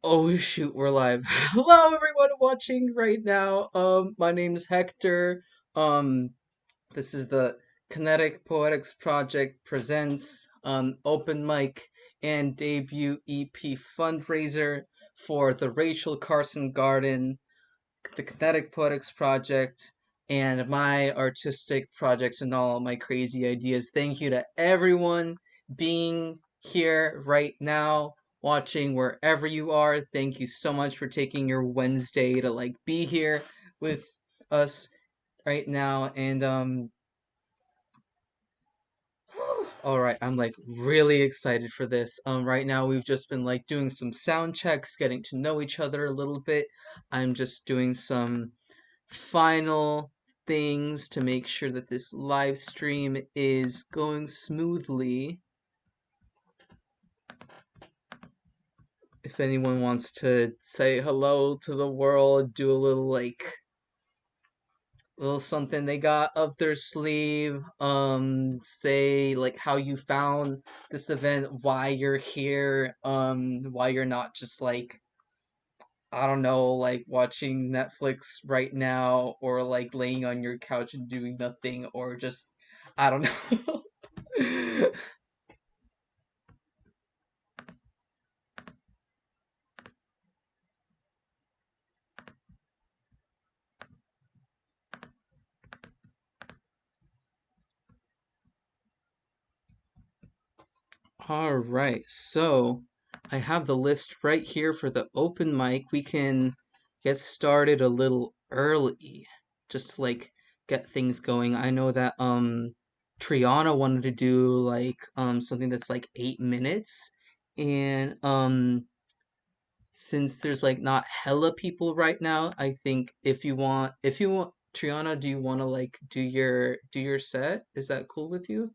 Oh shoot, we're live. Hello everyone watching right now. My name is Hector. Um, this is the Kinetic Poetics Project presents open mic and debut EP fundraiser for the Rachel Carson Garden, the Kinetic Poetics Project, and my artistic projects and all my crazy ideas. Thank you to everyone being here right now, watching wherever you are. Thank you so much for taking your Wednesday to be here with us right now. And all right, I'm really excited for this. Right now we've just been doing some sound checks, getting to know each other a little bit. I'm just doing some final things to make sure that this live stream is going smoothly. If anyone wants to say hello to the world, do a little something they got up their sleeve, say how you found this event, why you're here, why you're not just I don't know, watching Netflix right now, or laying on your couch and doing nothing, or just, I don't know. Alright, so I have the list right here for the open mic. We can get started a little early, just to get things going. I know that Triana wanted to do something that's 8 minutes, and since there's not hella people right now, I think if you want Triana, do you want to do your set? Is that cool with you?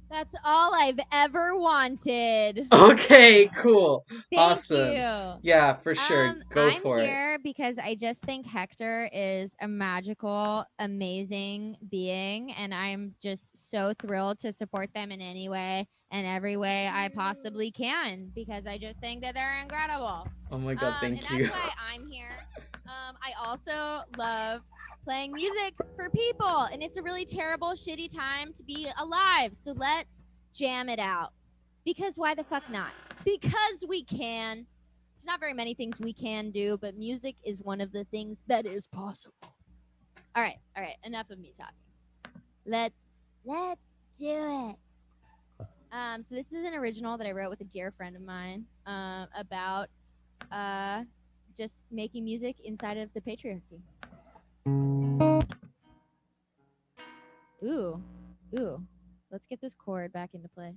That's all I've ever wanted. Okay, cool. Thank Awesome. you. Yeah, for sure. Go I'm for it. here because I just think Hector is a magical, amazing being, and I'm just so thrilled to support them in any way and every way I possibly can because I just think that they're incredible. Oh my god, And thank that's you. why I'm here. I also love playing music for people, and it's a really terrible, shitty time to be alive. So let's jam it out. Because why the fuck not? Because we can. There's not very many things we can do, but music is one of the things that is possible. All right. Enough of me talking. Let's do it. So this is an original that I wrote with a dear friend of mine about uh, just making music inside of the patriarchy. Ooh, ooh. Let's get this chord back into place.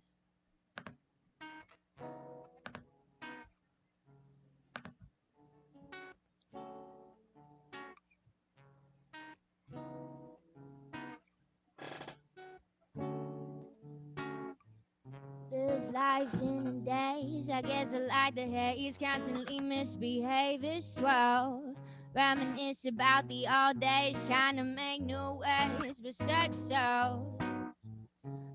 Live life in days. I guess I like the haze. Constantly misbehave is swell. Reminisce about the old days. Trying to make new ways, but suck so.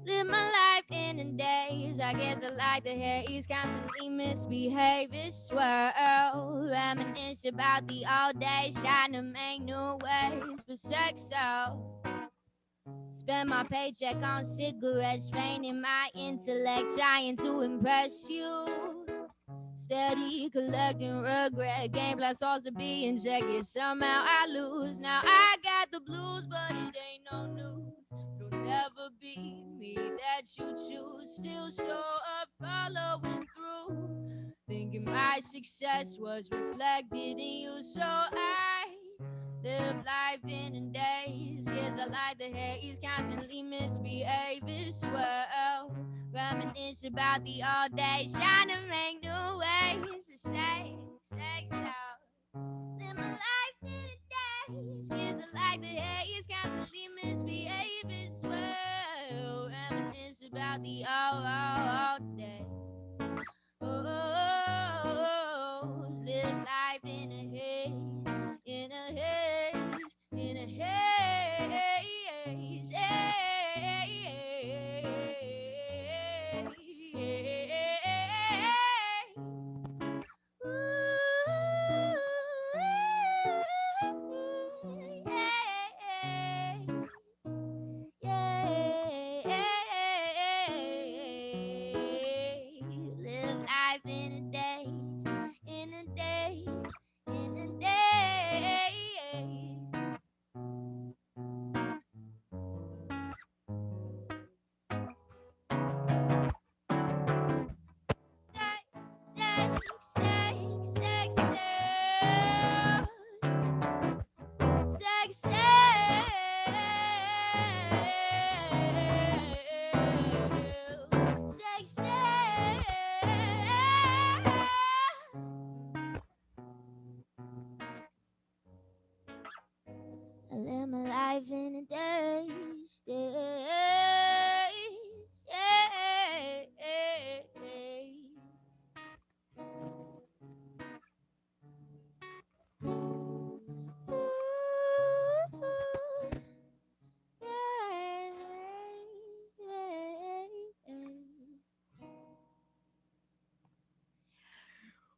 Live my life in the days. I guess I like the haze. Constantly misbehave is swell. Reminisce about the old days. Trying to make new ways, but suck so. Spend my paycheck on cigarettes, straining my intellect, trying to impress you. Steady collecting regret, game plan supposed to be injected. Somehow I lose. Now I got the blues, but it ain't no news. It'll never be me that you choose. Still show up, following through. Thinking my success was reflected in you, so I live life in the days. Yes, I like the haze, constantly misbehaving. Swell, reminisce about the old days, trying to make new ways. To say so. Live my life in the days. Yes, I like the haze, constantly misbehaving. Swell, reminisce about the old days. Oh, live life in a haze, in a haze, in a haze. I'm alive in a daze.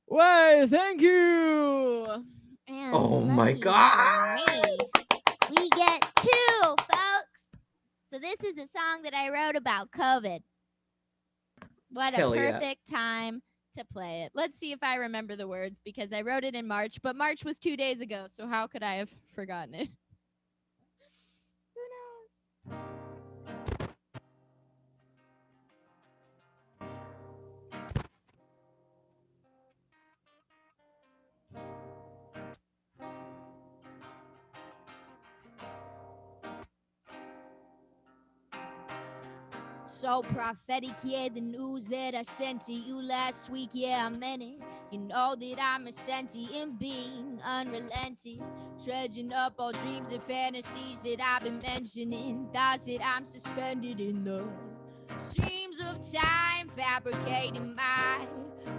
Why, thank you. And Oh my lucky god! for me, we get 2, folks. So this is a song that I wrote about COVID. What a Hell yeah. perfect time to play it. Let's see if I remember the words because I wrote it in March, but March was 2 days ago, so how could I have forgotten it? Who knows? So prophetic, yeah, the news that I sent to you last week, yeah, I meant it. You know that I'm a sentient being, unrelenting, dredging up all dreams and fantasies that I've been mentioning, thoughts that I'm suspended in the streams of time, fabricating my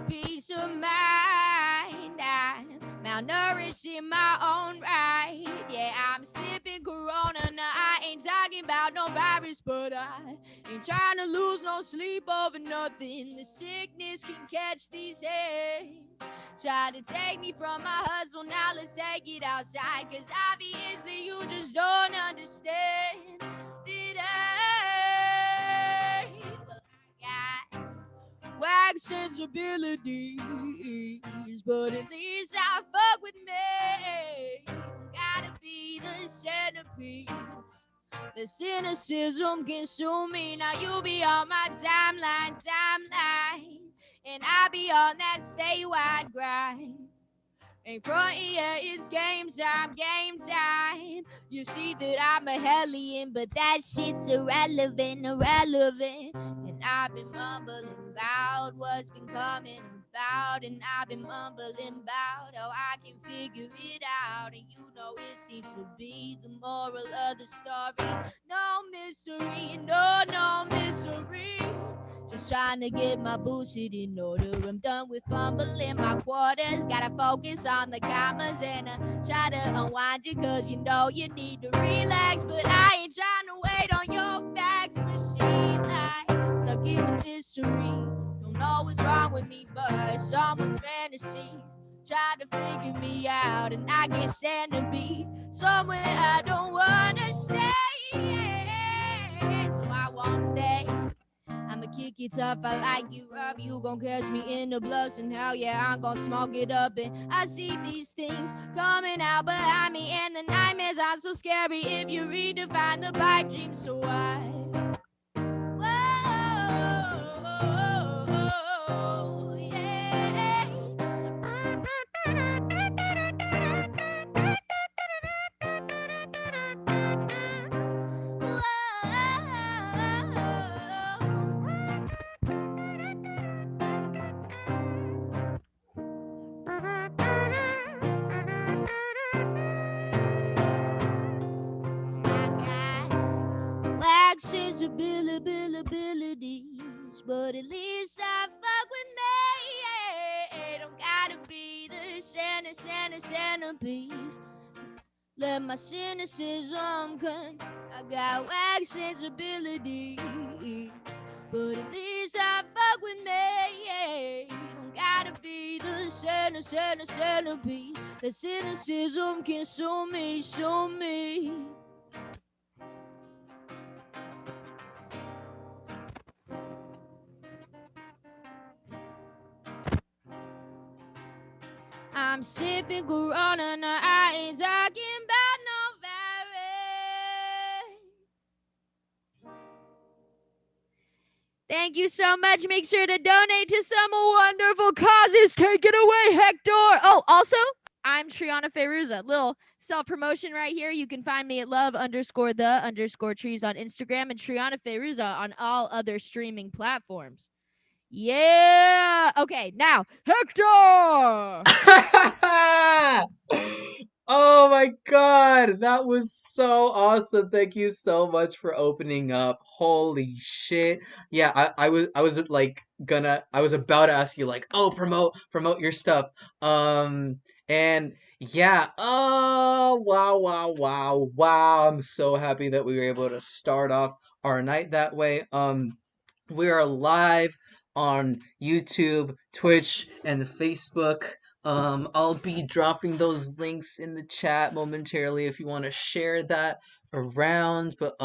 peace of mind. I'm malnourished in my own right. Yeah, I'm sipping Corona. Now I ain't talking about no virus, but I ain't trying to lose no sleep over nothing. The sickness can catch these hands. Try to take me from my hustle. Now let's take it outside, cause obviously you just don't understand. Did I? Well, I got wag sensibilities, but at least I fuck with me. Gotta be the centerpiece. The cynicism consume me. Now you be on my timeline, and I be on that stay-wide grind. Ain't frontin', yeah, it's game time. You see that I'm a hellion, but that shit's irrelevant. And I've been mumbling about what's been coming about, and I've been mumbling about how I can figure it out. And you know it seems to be the moral of the story. No mystery, no mystery. Just trying to get my bullshit in order. I'm done with fumbling my quarters. Gotta focus on the commas and try to unwind you, cause you know you need to relax. But I ain't trying to wait on your fax machine. I stuck in the mystery. Don't know what's wrong with me, but someone's fantasies try to figure me out, and I can't stand to be somewhere I don't wanna stay. So I won't stay. I'ma kick it tough, I like you rough. You gon' catch me in the bluffs, and hell yeah, I'm gon' smoke it up. And I see these things coming out behind me, and the nightmares are so scary if you redefine the pipe dream. So I actions abilities, but at least I fuck with me. Don't gotta be the centerpiece. Let my cynicism come. I got wax sensibilities, but at least I fuck with me. Don't gotta be the centerpiece. The cynicism can show me. I'm sipping Corona, now I ain't talking about no virus. Thank you so much. Make sure to donate to some wonderful causes. Take it away, Hector. Oh, also, I'm Triana Feyruza. Little self-promotion right here. You can find me at love_the_trees on Instagram and Triana Feyruza on all other streaming platforms. Yeah. Okay, now, Hector! Oh my my god, that was so awesome. Thank you so much for opening up. Holy shit. Yeah, I was like gonna I was about to ask you like, "Oh, promote your stuff." And yeah, oh, wow, wow, wow, wow. I'm so happy that we were able to start off our night that way. We are live on YouTube, Twitch, and Facebook. I'll be dropping those links in the chat momentarily if you want to share that around. But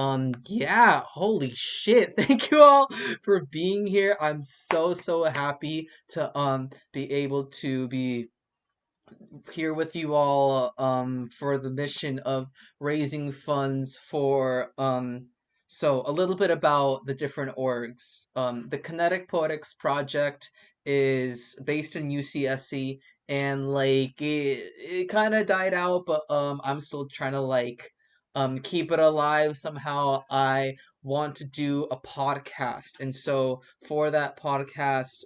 yeah, holy shit. Thank you all for being here. I'm so happy to be able to be here with you all for the mission of raising funds for so a little bit about the different orgs. The Kinetic Poetics project is based in UCSC, and like it kind of died out, but I'm still trying to like keep it alive somehow. I want to do a podcast, and so for that podcast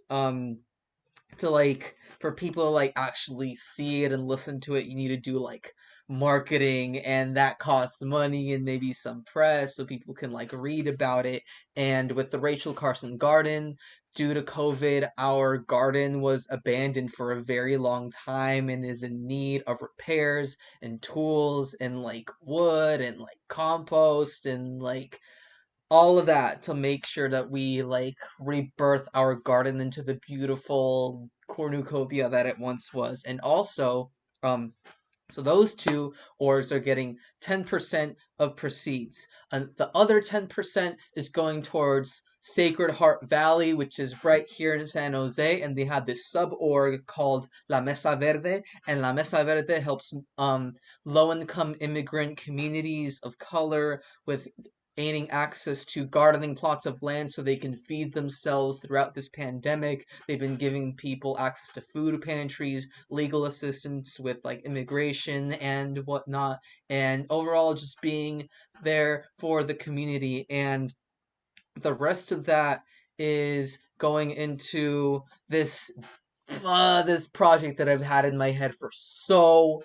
to like for people to like actually see it and listen to it, you need to do like marketing, and that costs money and maybe some press so people can like read about it. And with the Rachel Carson garden, due to COVID, our garden was abandoned for a very long time and is in need of repairs and tools and like wood and like compost and like all of that to make sure that we like rebirth our garden into the beautiful cornucopia that it once was. And also, um, so those two orgs are getting 10% of proceeds. And the other 10% is going towards Sacred Heart Valley, which is right here in San Jose, and they have this sub-org called La Mesa Verde, and La Mesa Verde helps low-income immigrant communities of color with gaining access to gardening plots of land so they can feed themselves throughout this pandemic. They've been giving people access to food pantries, legal assistance with like immigration and whatnot, and overall just being there for the community. And the rest of that is going into this project that I've had in my head for so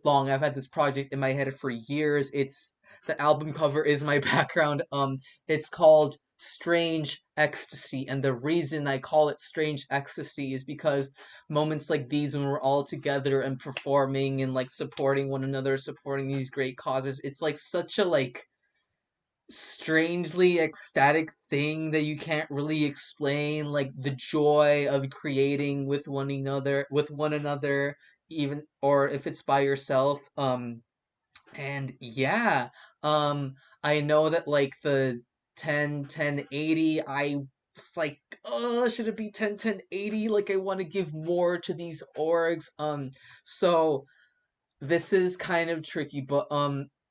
long. I've had this project in my head for years. It's the album cover is my background. It's called Strange Ecstasy, and the reason I call it Strange Ecstasy is because moments like these when we're all together and performing and like supporting one another, supporting these great causes, it's like such a like strangely ecstatic thing that you can't really explain, like the joy of creating with one another, even or if it's by yourself. And yeah, I know that like the 10 10 80, I was like, oh, should it be 10 10 80? Like I want to give more to these orgs. So this is kind of tricky, but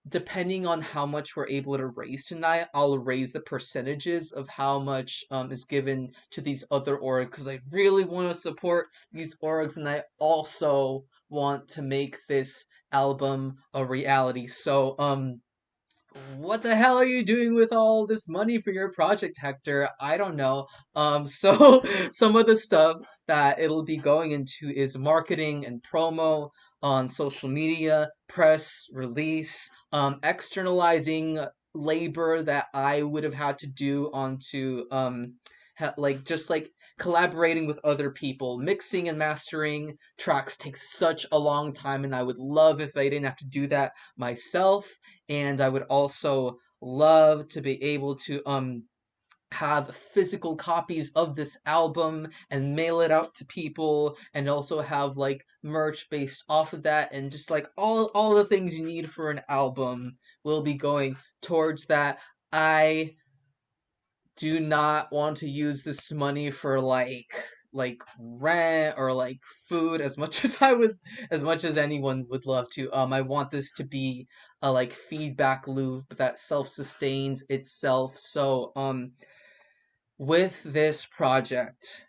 depending on how much we're able to raise tonight, I'll raise the percentages of how much is given to these other orgs because I really want to support these orgs, and I also want to make this album a reality. So what the hell are you doing with all this money for your project, Hector? I don't know. So some of the stuff that it'll be going into is marketing and promo on social media, press, release, externalizing labor that I would have had to do onto like just like collaborating with other people. Mixing and mastering tracks takes such a long time, and I would love if I didn't have to do that myself. And I would also love to be able to have physical copies of this album and mail it out to people, and also have like merch based off of that, and just like all the things you need for an album will be going towards that. I do not want to use this money for like rent or like food as much as much as anyone would love to. I want this to be a like feedback loop that self-sustains itself. So with this project,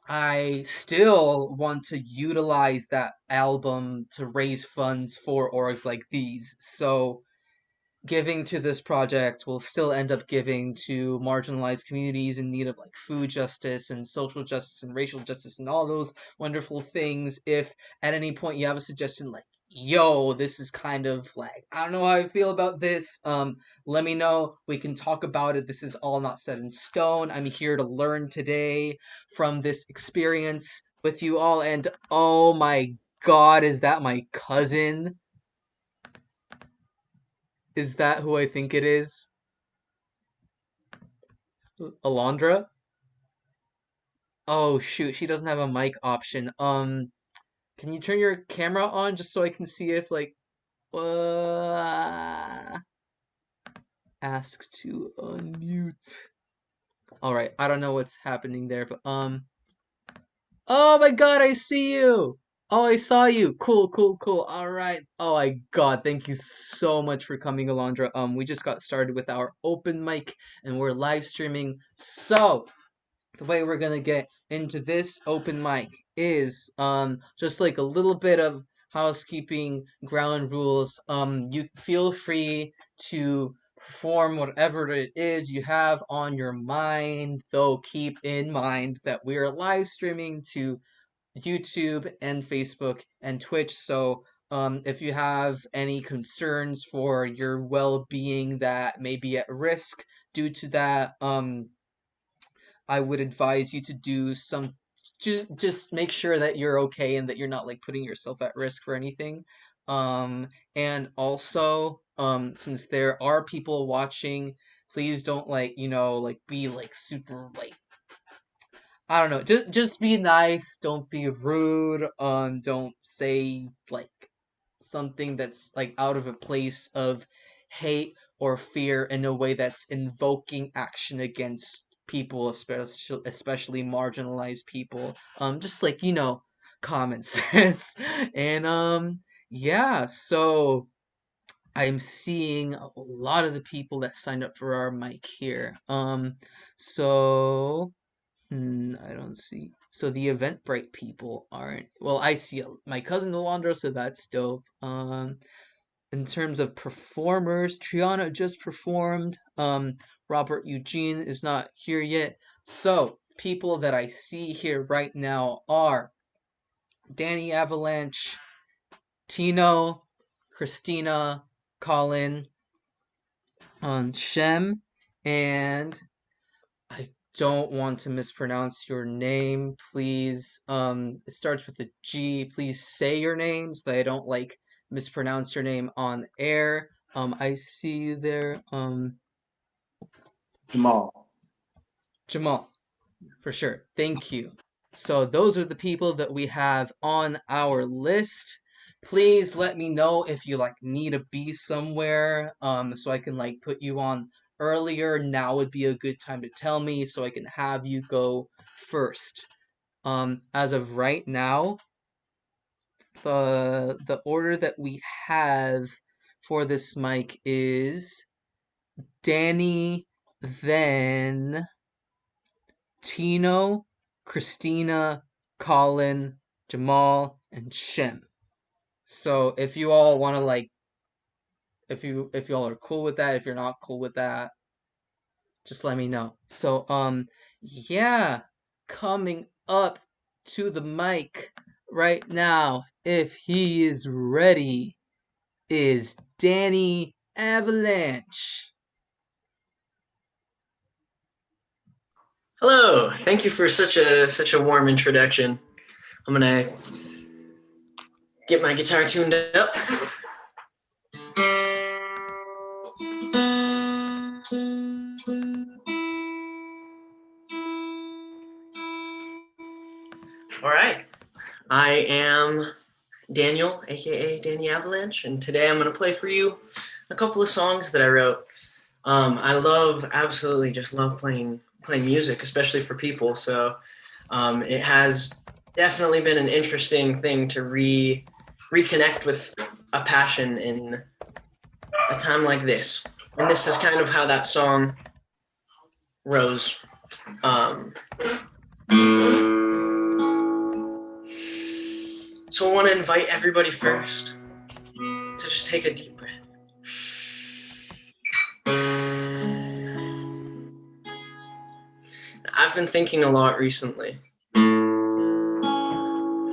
I still want to utilize that album to raise funds for orgs like these. So giving to this project will still end up giving to marginalized communities in need of like food justice and social justice and racial justice and all those wonderful things. If at any point you have a suggestion like, yo, this is kind of like, I don't know how I feel about this. Let me know. We can talk about it. This is all not set in stone. I'm here to learn today from this experience with you all. And oh my god, is that my cousin? Is that who I think it is? Alondra? Oh shoot, she doesn't have a mic option. Can you turn your camera on just so I can see if like ask to unmute. All right, I don't know what's happening there, but oh my god, I see you. Oh, I saw you. Cool, cool, cool. All right. Oh my god, thank you so much for coming, Alondra. We just got started with our open mic and we're live streaming. So, the way we're gonna get into this open mic is just like a little bit of housekeeping ground rules. You feel free to perform whatever it is you have on your mind, though keep in mind that we are live streaming to YouTube and Facebook and Twitch. So if you have any concerns for your well-being that may be at risk due to that, I would advise you to do some just make sure that you're okay and that you're not like putting yourself at risk for anything. And also, since there are people watching, please don't like, like be like super like I don't know, just be nice, don't be rude, don't say like something that's like out of a place of hate or fear in a way that's invoking action against people, especially marginalized people. Just like common sense. And yeah, so I'm seeing a lot of the people that signed up for our mic here. So I don't see. So the Eventbrite people aren't. Well, I see my cousin Alondra, so that's dope. In terms of performers, Triana just performed. Robert Eugene is not here yet. So people that I see here right now are Danny Avalanche, Tino, Christina, Colin, Shem, and I don't want to mispronounce your name. Please, it starts with a G. Please say your name so that I don't like mispronounce your name on air. I see you there. Jamal. Jamal, for sure. Thank you. So those are the people that we have on our list. Please let me know if you like need to be somewhere, so I can like put you on earlier. Now would be a good time to tell me so I can have you go first. As of right now, the order that we have for this mic is Danny, then Tino, Christina, Colin, Jamal, and Shem. So if you all want to like, if y'all are cool with that, if you're not cool with that, just let me know. So yeah, coming up to the mic right now, if he is ready, is Danny Avalanche. Hello, thank you for such a warm introduction. I'm gonna get my guitar tuned up. All right, I am Daniel, aka Danny Avalanche, and today I'm gonna play for you a couple of songs that I wrote. I absolutely just love playing music, especially for people. So it has definitely been an interesting thing to reconnect with a passion in a time like this. And this is kind of how that song rose. So I want to invite everybody first to just take a deep breath. I've been thinking a lot recently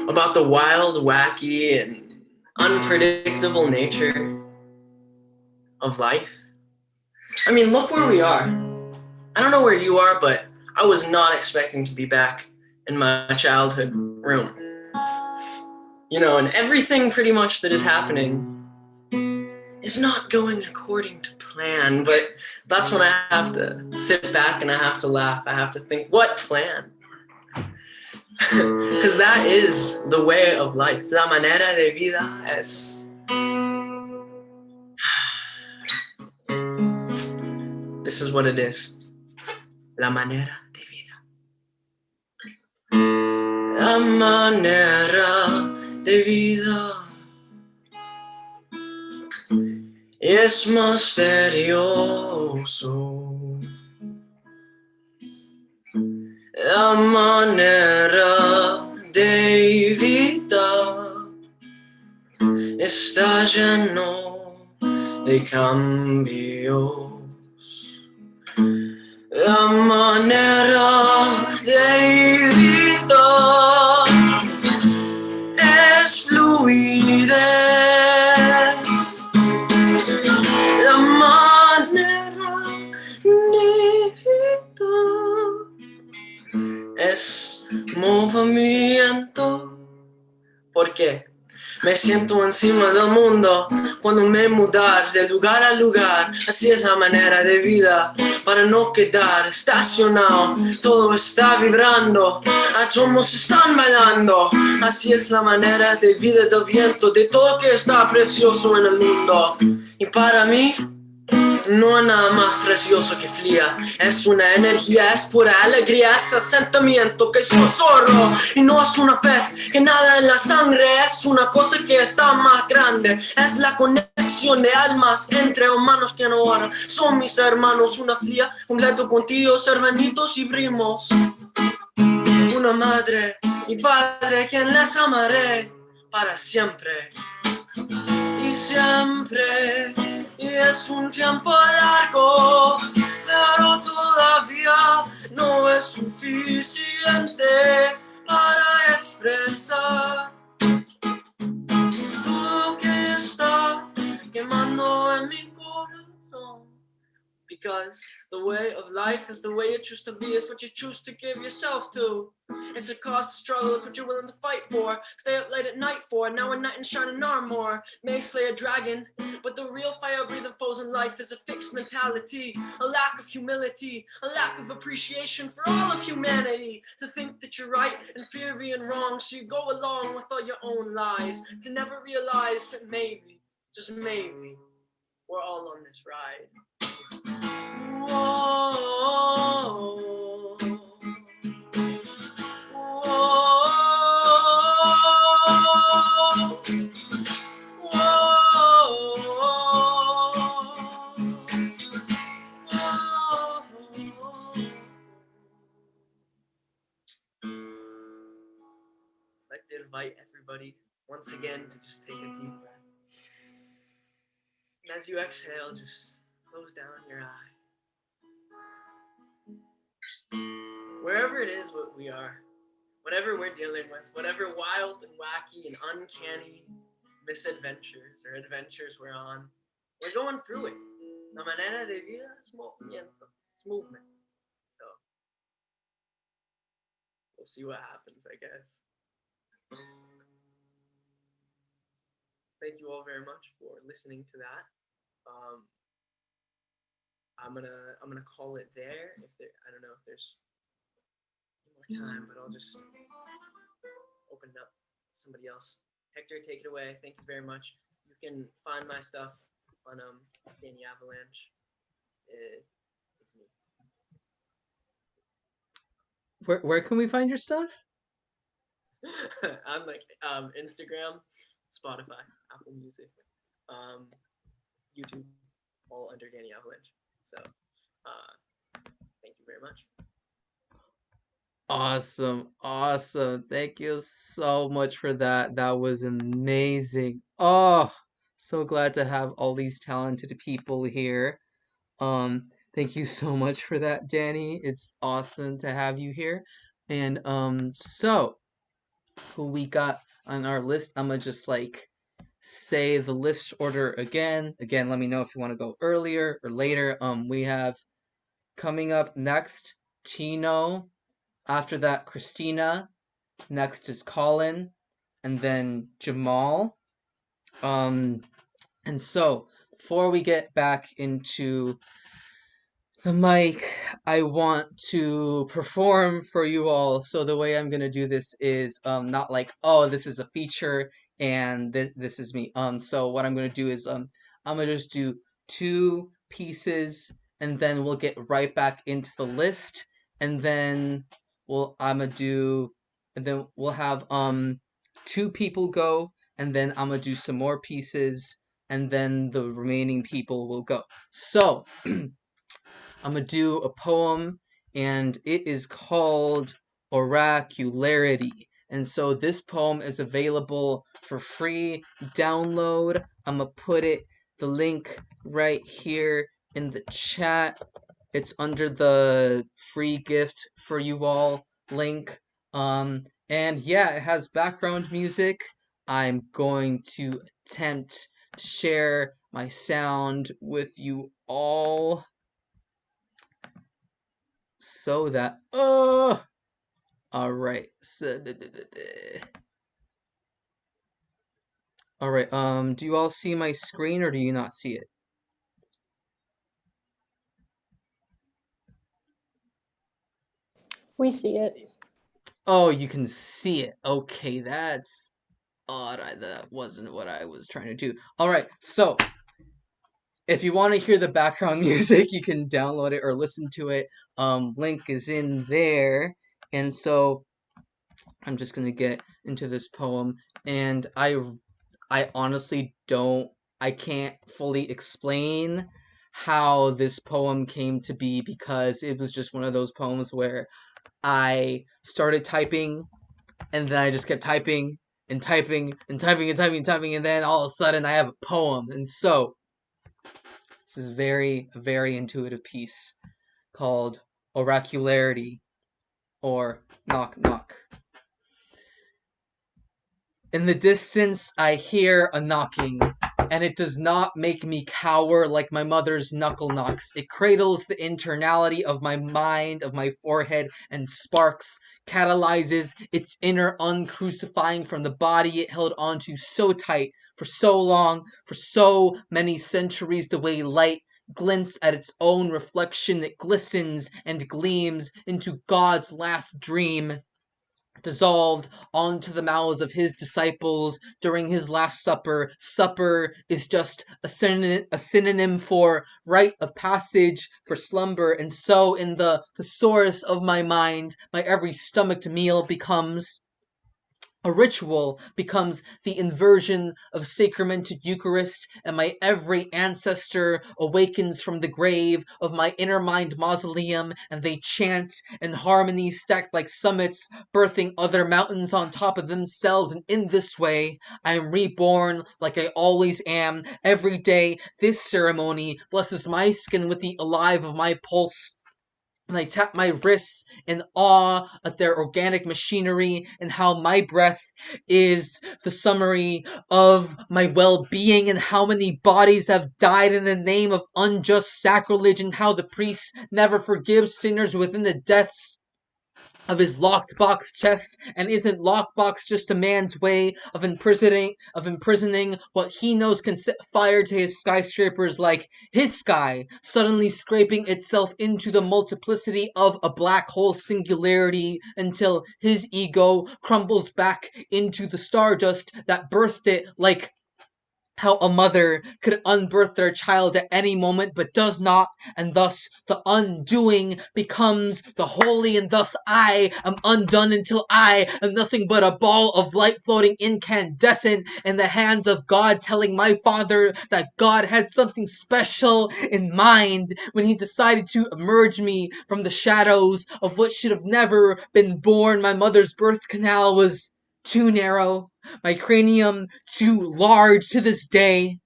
about the wild, wacky, and unpredictable nature of life. I mean, look where we are. I don't know where you are, but I was not expecting to be back in my childhood room. And everything pretty much that is happening is not going according to plan, but that's when I have to sit back and I have to laugh. I have to think, what plan? Because that is the way of life. La manera de vida es. This is what it is. La manera de vida. La manera de vida es misterioso. La manera de vida está lleno de cambios. La manera de vida es fluidez. La manera de vida es movimiento. ¿Por qué? Me siento encima del mundo cuando me mudar de lugar a lugar. Así es la manera de vida para no quedar estacionado. Todo está vibrando, átomos están bailando. Así es la manera de vida del viento, de todo que está precioso en el mundo. Y para mí no hay nada más precioso que fría. Es una energía, es pura alegría, es sentimiento que es un zorro. Y no es una pez que nada en la sangre, es una cosa que está más grande. Es la conexión de almas entre humanos que ahora son mis hermanos. Una fría completo con tíos, hermanitos y primos. Una madre y padre quien les amaré para siempre. Y siempre. Y es un tiempo largo, pero todavía no es suficiente para expresar todo lo que está quemando en mi corazón. Because the way of life is the way you choose to be, is what you choose to give yourself to. It's a cost to struggle, it's what you're willing to fight for. Stay up late at night for, now a knight in shining armor. May slay a dragon, but the real fire-breathing foes in life is a fixed mentality, a lack of humility, a lack of appreciation for all of humanity. To think that you're right and fear being wrong, so you go along with all your own lies. To never realize that maybe, just maybe, we're all on this ride. Whoa, whoa, I'd like to invite everybody once again to just take a deep breath. And as you exhale, just close down your eye. Wherever it is what we are, whatever we're dealing with, whatever wild and wacky and uncanny misadventures or adventures we're on, we're going through it. La manera de vida es movimiento. It's movement. So we'll see what happens, I guess. Thank you all very much for listening to that. I'm gonna call it there. I don't know if there's more time, but I'll just open it up to somebody else. Hector, take it away. Thank you very much. You can find my stuff on Danny Avalanche. It's me. Where can we find your stuff? I'm like Instagram, Spotify, Apple Music, YouTube, all under Danny Avalanche. So thank you very much. Awesome. Thank you so much for that. That was amazing. Oh, so glad to have all these talented people here. Thank you so much for that, Danny. It's awesome to have you here. And so who we got on our list? I'm gonna just like say the list order again. Again, let me know if you want to go earlier or later. We have coming up next, Tino. After that, Christina. Next is Colin, and then Jamal. And so before we get back into the mic, I want to perform for you all. So the way I'm gonna do this is not like, oh, this is a feature and this is me. So what I'm gonna do is I'm gonna just do 2 pieces, and then we'll get right back into the list, and then we'll have 2 people go, and then I'm gonna do some more pieces, and then the remaining people will go. So I'm gonna do a poem, and it is called Oracularity. And so this poem is available for free download. I'm gonna put the link right here in the chat. It's under the free gift for you all link. And yeah, it has background music. I'm going to attempt to share my sound with you all, so that all right. All right. Do you all see my screen, or do you not see it? We see it. Oh, you can see it. Okay, that's odd. That wasn't what I was trying to do. All right. So, if you want to hear the background music, you can download it or listen to it. Link is in there. And so I'm just gonna get into this poem, and I honestly I can't fully explain how this poem came to be, because it was just one of those poems where I started typing, and then I just kept typing and typing and typing and typing and typing, and then all of a sudden I have a poem. And so this is a very intuitive piece called Oracularity, or Knock Knock. In the distance, I hear a knocking, and it does not make me cower like my mother's knuckle knocks. It cradles the internality of my mind, of my forehead, and sparks, catalyzes its inner uncrucifying from the body it held onto so tight, for so long, for so many centuries, the way light glints at its own reflection that glistens and gleams into God's last dream, dissolved onto the mouths of his disciples during his last supper. Supper is just a synonym for rite of passage, for slumber. And so in the thesaurus of my mind, my every stomached meal becomes a ritual, becomes the inversion of sacramented Eucharist, and my every ancestor awakens from the grave of my inner mind mausoleum, and they chant in harmony stacked like summits, birthing other mountains on top of themselves. And in this way, I am reborn like I always am. Every day, this ceremony blesses my skin with the alive of my pulse, and I tap my wrists in awe at their organic machinery, and how my breath is the summary of my well-being, and how many bodies have died in the name of unjust sacrilege, and how the priest never forgives sinners within the depths of his locked box chest. And isn't lockbox just a man's way of imprisoning what he knows can set fire to his skyscrapers, like his sky suddenly scraping itself into the multiplicity of a black hole singularity, until his ego crumbles back into the stardust that birthed it, like how a mother could unbirth their child at any moment but does not, and thus the undoing becomes the holy, and thus I am undone until I am nothing but a ball of light floating incandescent in the hands of God, telling my father that God had something special in mind when he decided to emerge me from the shadows of what should have never been born. My mother's birth canal was too narrow, my cranium too large. To this day,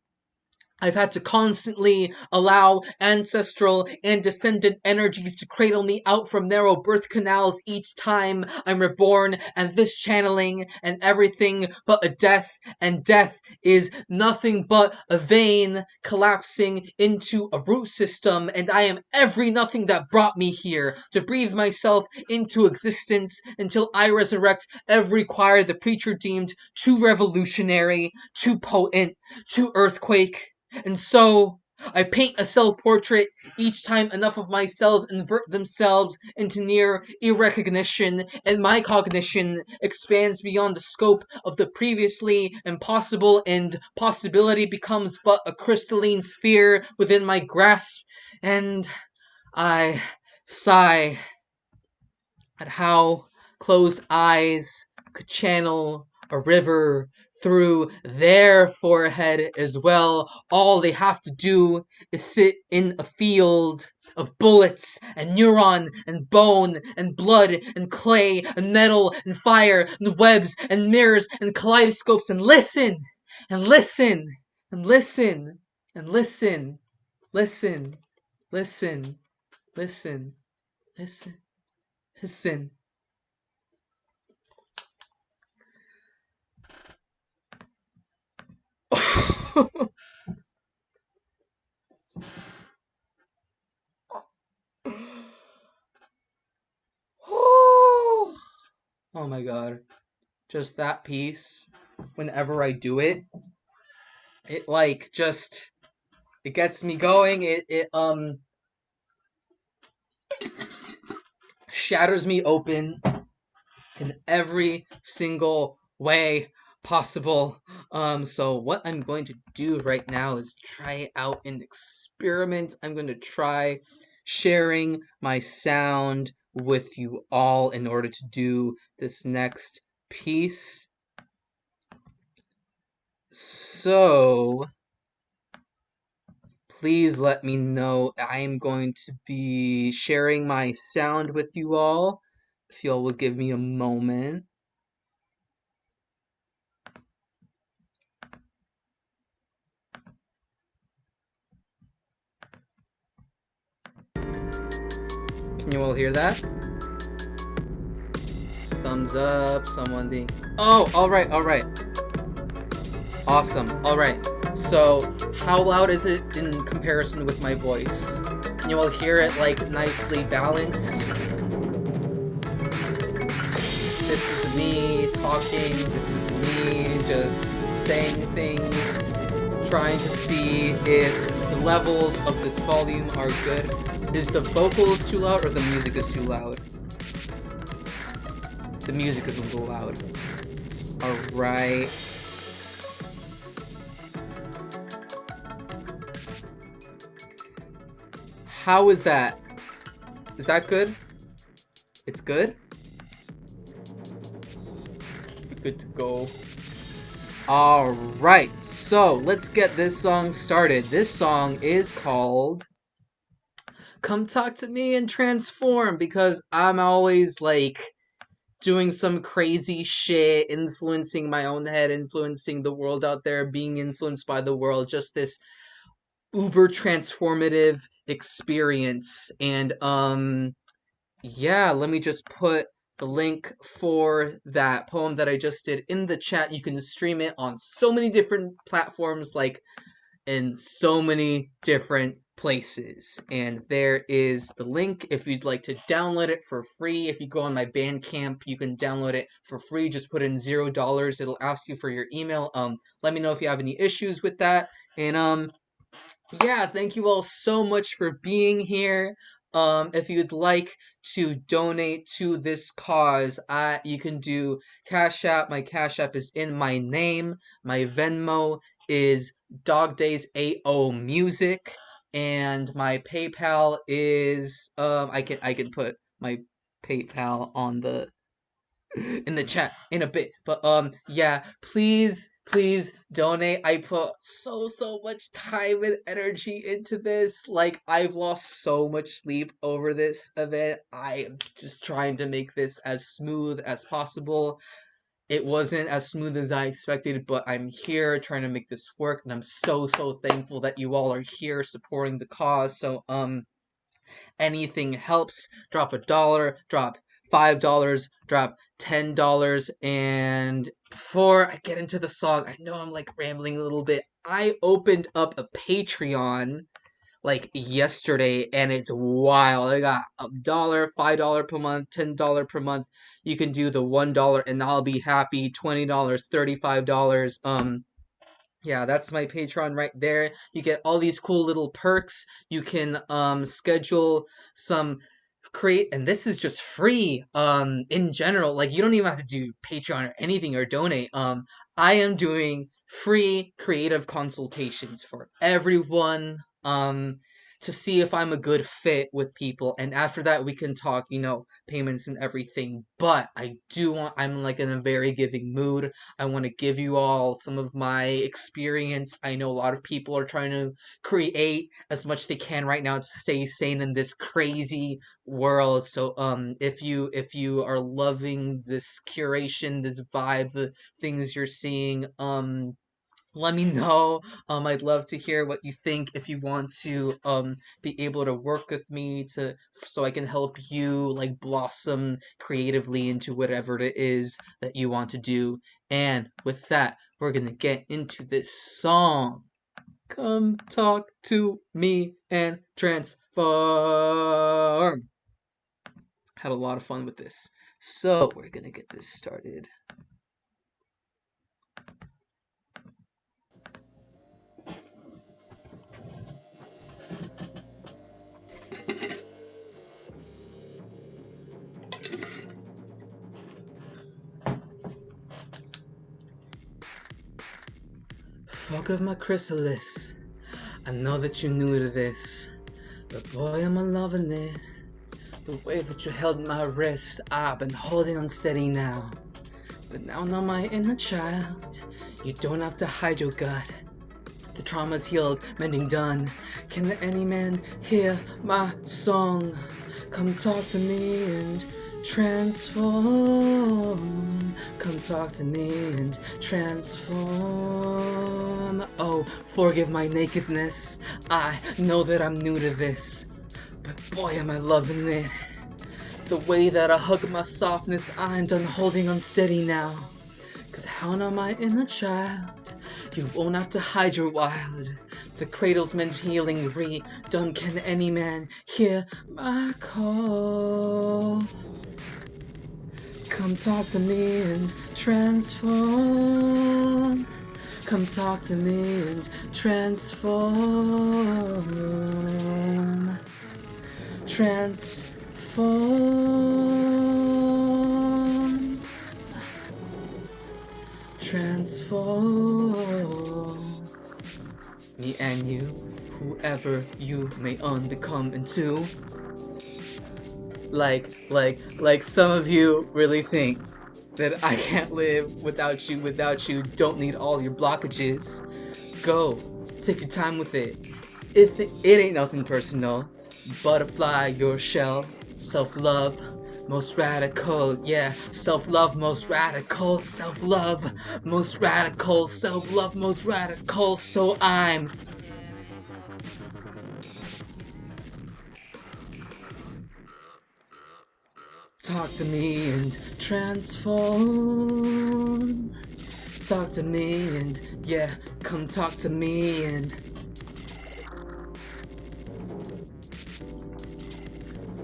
I've had to constantly allow ancestral and descendant energies to cradle me out from narrow birth canals each time I'm reborn, and this channeling and everything but a death, and death is nothing but a vein collapsing into a root system, and I am every nothing that brought me here to breathe myself into existence until I resurrect every choir the preacher deemed too revolutionary, too potent, too earthquake. And so, I paint a self-portrait each time enough of my cells invert themselves into near irrecognition, and my cognition expands beyond the scope of the previously impossible, and possibility becomes but a crystalline sphere within my grasp, and I sigh at how closed eyes could channel a river through their forehead as well. All they have to do is sit in a field of bullets and neuron and bone and blood and clay and metal and fire and webs and mirrors and kaleidoscopes and listen and listen and listen and listen, listen, listen, listen, listen, listen. Oh my god. Just that piece, whenever I do it, it like just it gets me going. It shatters me open in every single way possible. So what I'm going to do right now is try out an experiment. I'm going to try sharing my sound with you all in order to do this next piece. So please let me know. I'm going to be sharing my sound with you all. If you all would give me a moment. Can you all hear that? Thumbs up, someone ding. Oh, alright, alright. Awesome, alright. So, how loud is it in comparison with my voice? Can you all hear it, like, nicely balanced? This is me talking, this is me just saying things, trying to see if the levels of this volume are good. Is the vocals too loud or the music is too loud? The music is a little loud. Alright. How is that? Is that good? It's good? Good to go. Alright, so let's get this song started. This song is called Come Talk to Me and Transform, because I'm always like doing some crazy shit, influencing my own head, influencing the world out there, being influenced by the world, just this uber transformative experience. And yeah, let me just put the link for that poem that I just did in the chat. You can stream it on so many different platforms, like in so many different places. And there is the link if you'd like to download it for free. If you go on my Bandcamp, you can download it for free. Just put in $0. It'll ask you for your email. Let me know if you have any issues with that. And yeah, thank you all so much for being here. If you'd like to donate to this cause, you can do Cash App. My Cash App is in my name. My Venmo is DogDaysAO Music, and my PayPal is I can put my PayPal on the in the chat in a bit. But yeah, please donate. I put so much time and energy into this. Like, I've lost so much sleep over this event. I am just trying to make this as smooth as possible. it wasn't as smooth as I expected, but I'm here trying to make this work, and I'm so thankful that you all are here supporting the cause. So anything helps. Drop $1, drop $5, drop $10, and before I get into the song, I know I'm like rambling a little bit. I opened up a Patreon like yesterday, and it's wild. I got $1, $5 per month, $10 per month. You can do the $1 and I'll be happy. $20, $35. Yeah, that's my Patreon right there. You get all these cool little perks. You can schedule some create, and this is just free in general. Like, you don't even have to do Patreon or anything or donate. I am doing free creative consultations for everyone to see if I'm a good fit with people, and after that we can talk, payments and everything. But I'm like in a very giving mood. I want to give you all some of my experience. I know a lot of people are trying to create as much they can right now to stay sane in this crazy world. So if you are loving this curation, this vibe, the things you're seeing, let me know. I'd love to hear what you think. If you want to be able to work with me so I can help you like blossom creatively into whatever it is that you want to do. And with that, we're gonna get into this song. Come talk to me and transform. Had a lot of fun with this. So we're gonna get this started. Fuck of my chrysalis. I know that you're new to this, but boy, am I loving it. The way that you held my wrist, I've been holding on steady now. But now, not my inner child. You don't have to hide your gut. The trauma's healed, mending done. Can any man hear my song? Come talk to me and transform. Come talk to me and transform. Oh, forgive my nakedness. I know that I'm new to this, but boy, am I loving it. The way that I hug my softness, I'm done holding unsteady now. Cause how now my inner child, you won't have to hide your wild. The cradle's meant healing redone. Can any man hear my call? Come talk to me and transform. Come talk to me and transform. Transform. Transform. Me and you, whoever you may unbecome into. Like some of you really think that I can't live without you, don't need all your blockages. Go, take your time with it. It ain't nothing personal. Butterfly your shell, self-love, most radical, yeah. Self-love, most radical, self-love, most radical, self-love, most radical. So I'm talk to me and transform. Talk to me and yeah, come talk to me and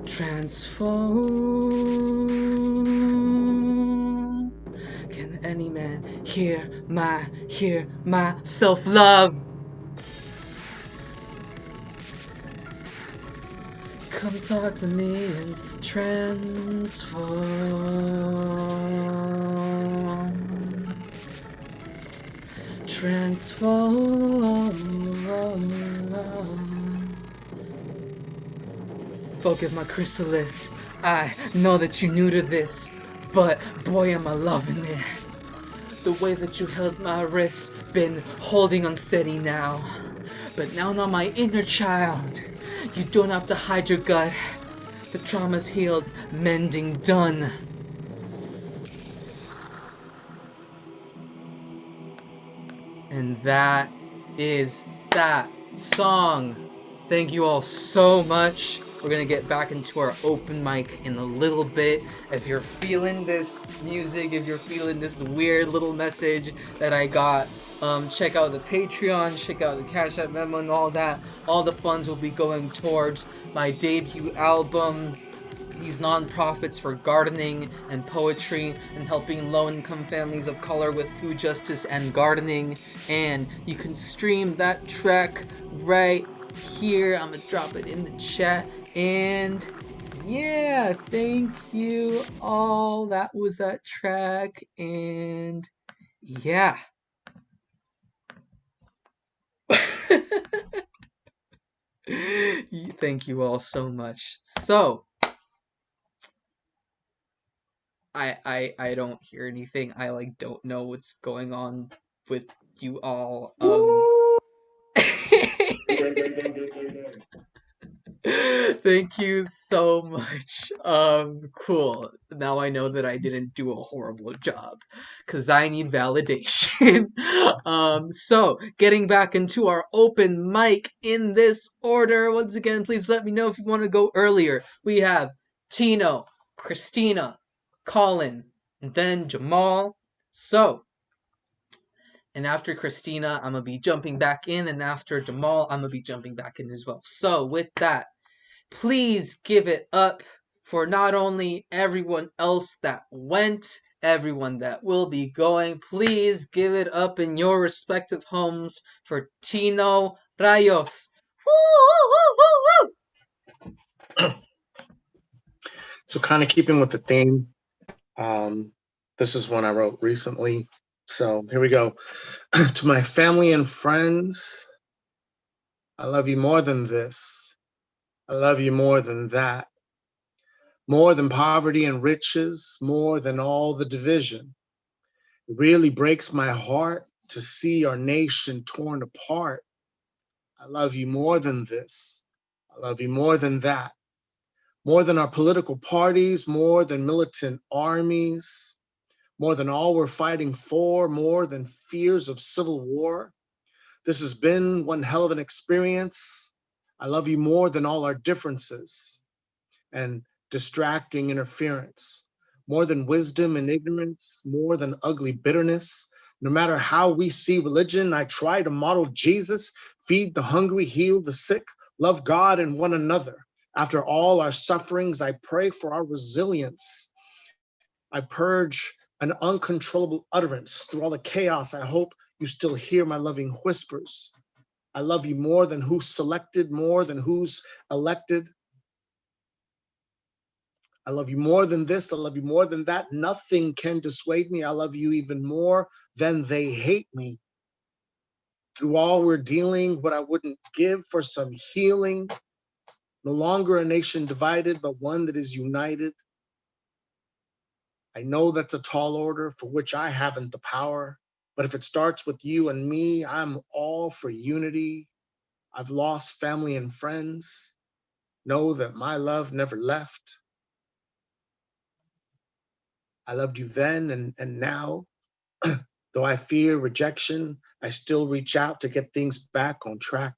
transform. Can any man hear my self-love? Come talk to me and transform. Transform. Forgive my chrysalis. I know that you're new to this, but boy, am I loving it. The way that you held my wrist, been holding unsteady now. But now, not my inner child. You don't have to hide your gut. The trauma's healed, mending done. And that is that song. Thank you all so much. We're gonna get back into our open mic in a little bit. If you're feeling this music, if you're feeling this weird little message that I got, check out the Patreon, check out the Cash App memo and all that. All the funds will be going towards my debut album, these nonprofits for gardening and poetry and helping low-income families of color with food justice and gardening. And you can stream that track right here. I'm gonna drop it in the chat. And yeah, thank you all. That was that track. And yeah. Thank you all so much. So, I don't hear anything. I like don't know what's going on with you all. Thank you so much. Cool. Now I know that I didn't do a horrible job, cuz I need validation. So getting back into our open mic in this order. Once again, please let me know if you want to go earlier. We have Tino, Christina, Colin, and then Jamal. So, and after Christina, I'm gonna be jumping back in, and after Jamal, I'm gonna be jumping back in as well. So, with that, please give it up for not only everyone else that went, everyone that will be going. Please give it up in your respective homes for Tino Rayos. So kind of keeping with the theme, this is one I wrote recently. So here we go. To my family and friends, I love you more than this. I love you more than that. More than poverty and riches, more than all the division. It really breaks my heart to see our nation torn apart. I love you more than this. I love you more than that. More than our political parties, more than militant armies, more than all we're fighting for, more than fears of civil war. This has been one hell of an experience. I love you more than all our differences and distracting interference, more than wisdom and ignorance, more than ugly bitterness. No matter how we see religion, I try to model Jesus, feed the hungry, heal the sick, love God and one another. After all our sufferings, I pray for our resilience. I purge an uncontrollable utterance. Through all the chaos, I hope you still hear my loving whispers. I love you more than who's selected, more than who's elected. I love you more than this. I love you more than that. Nothing can dissuade me. I love you even more than they hate me. Through all we're dealing, what I wouldn't give for some healing. No longer a nation divided, but one that is united. I know that's a tall order for which I haven't the power, but if it starts with you and me, I'm all for unity. I've lost family and friends. Know that my love never left. I loved you then and now. Though I fear rejection, I still reach out to get things back on track.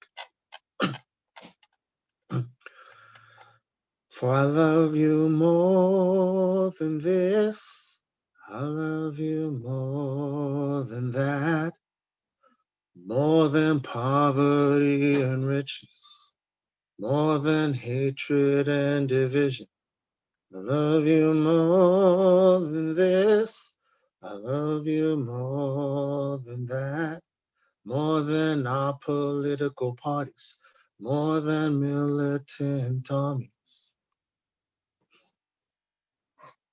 For I love you more than this. I love you more than that. More than poverty and riches. More than hatred and division. I love you more than this. I love you more than that. More than our political parties. More than militant armies.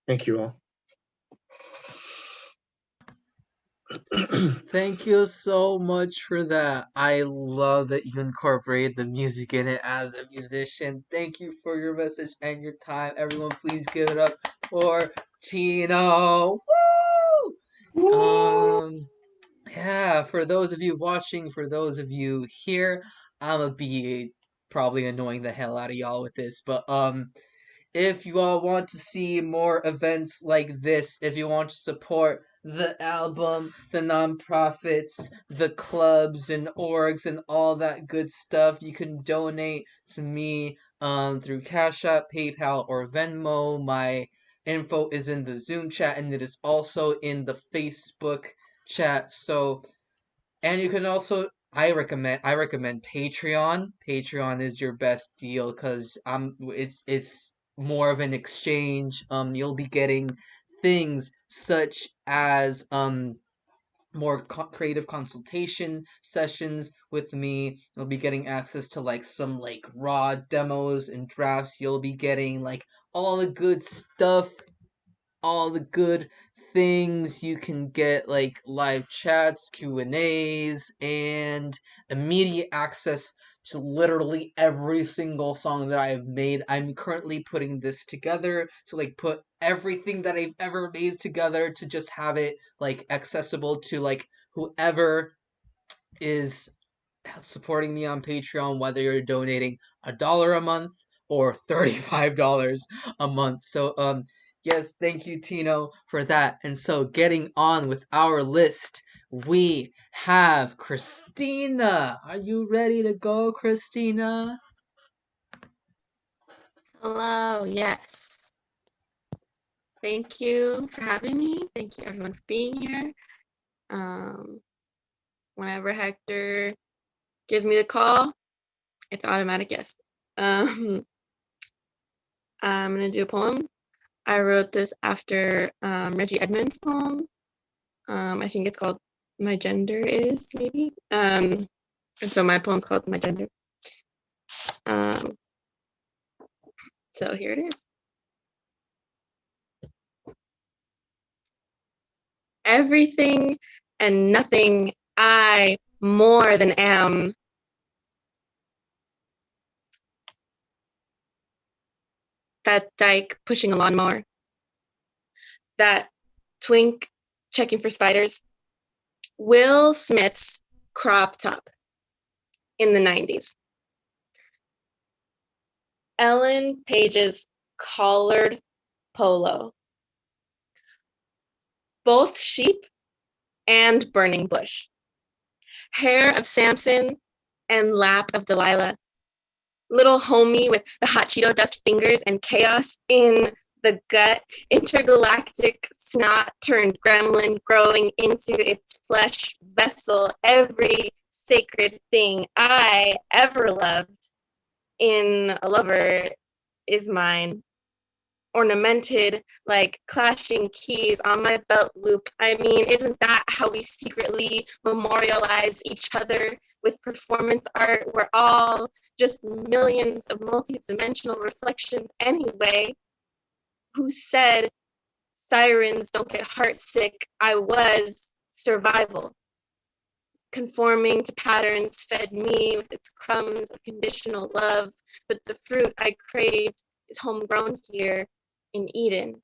Thank you all. Thank you so much for that. I love that you incorporated the music in it as a musician. Thank you for your message and your time. Everyone, please give it up for Tino. Woo! Yeah, for those of you watching, for those of you here, I'ma be probably annoying the hell out of y'all with this, but if you all want to see more events like this, if you want to support the album, the nonprofits, the clubs and orgs and all that good stuff. You can donate to me through Cash App, PayPal, or Venmo. My info is in the Zoom chat and it is also in the Facebook chat. So, and you can also I recommend Patreon. Patreon is your best deal because it's more of an exchange. You'll be getting things such as more creative consultation sessions with me. You'll be getting access to like some like raw demos and drafts. You'll be getting like all the good stuff, all the good things. You can get like live chats, Q&As, and immediate access to literally every single song that I have made. I'm currently putting this together to like put everything that I've ever made together to just have it like accessible to like whoever is supporting me on Patreon, whether you're donating $1 a month or $35 a month. So yes, thank you Tino for that. And so getting on with our list, we have Christina. Are you ready to go, Christina? Hello, yes. Thank you for having me. Thank you everyone for being here. Whenever Hector gives me the call, it's automatic yes. I'm gonna do a poem. I wrote this after Reggie Edmonds' poem. I think it's called My Gender Is, maybe. And so my poem's called My Gender. So here it is. Everything and nothing I more than am. That dyke pushing a lawnmower. That twink checking for spiders. Will Smith's crop top in the 90s. Ellen Page's collared polo. Both sheep and burning bush. Hair of Samson and lap of Delilah. Little homie with the hot Cheeto dust fingers and chaos in the gut. Intergalactic snot turned gremlin growing into its flesh vessel. Every sacred thing I ever loved in a lover is mine. Ornamented like clashing keys on my belt loop. I mean, isn't that how we secretly memorialize each other with performance art? We're all just millions of multi-dimensional reflections anyway. Who said sirens don't get heartsick? I was survival. Conforming to patterns fed me with its crumbs of conditional love, but the fruit I craved is homegrown here in Eden.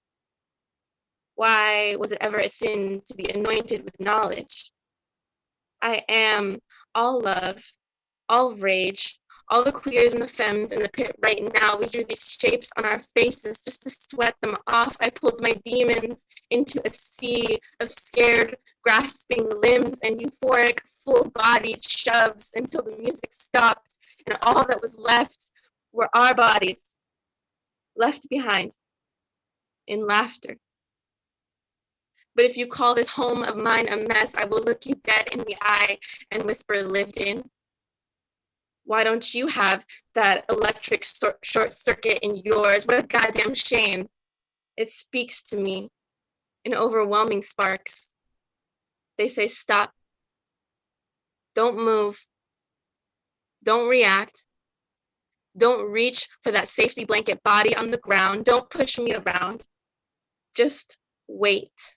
Why was it ever a sin to be anointed with knowledge? I am all love, all rage, all the queers and the femmes in the pit right now. We drew these shapes on our faces just to sweat them off. I pulled my demons into a sea of scared, grasping limbs and euphoric, full-bodied shoves until the music stopped and all that was left were our bodies, left behind in laughter. But if you call this home of mine a mess, I will look you dead in the eye and whisper lived in. Why don't you have that electric short circuit in yours? What a goddamn shame. It speaks to me in overwhelming sparks. They say stop. Don't move. Don't react. Don't reach for that safety blanket body on the ground. Don't push me around. Just wait.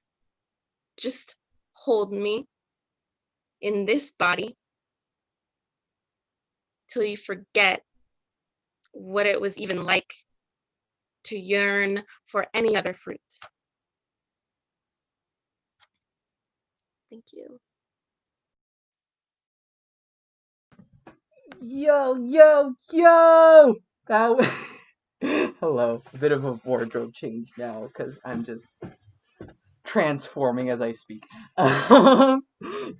Just hold me in this body till you forget what it was even like to yearn for any other fruit. Thank you. Yo, yo, yo! Hello. A bit of a wardrobe change now because I'm just transforming as I speak.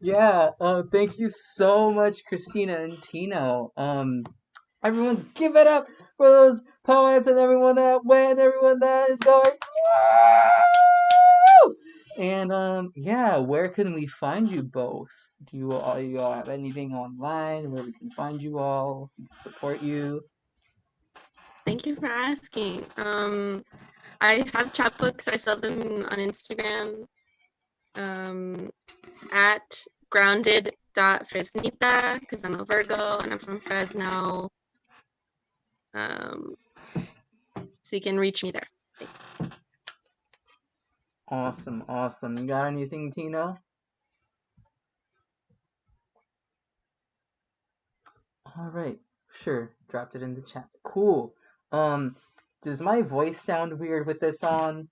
Yeah, thank you so much, Christina and Tino. Everyone give it up for those poets and everyone that went, everyone that is going. Woo! And yeah, where can we find you both? Do you all have anything online where we can find you all, support you? Thank you for asking. I have chapbooks. I sell them on Instagram at grounded.fresnita because I'm a Virgo and I'm from Fresno. So you can reach me there. Awesome. You got anything, Tino? All right, sure. Dropped it in the chat. Cool. Does my voice sound weird with this on?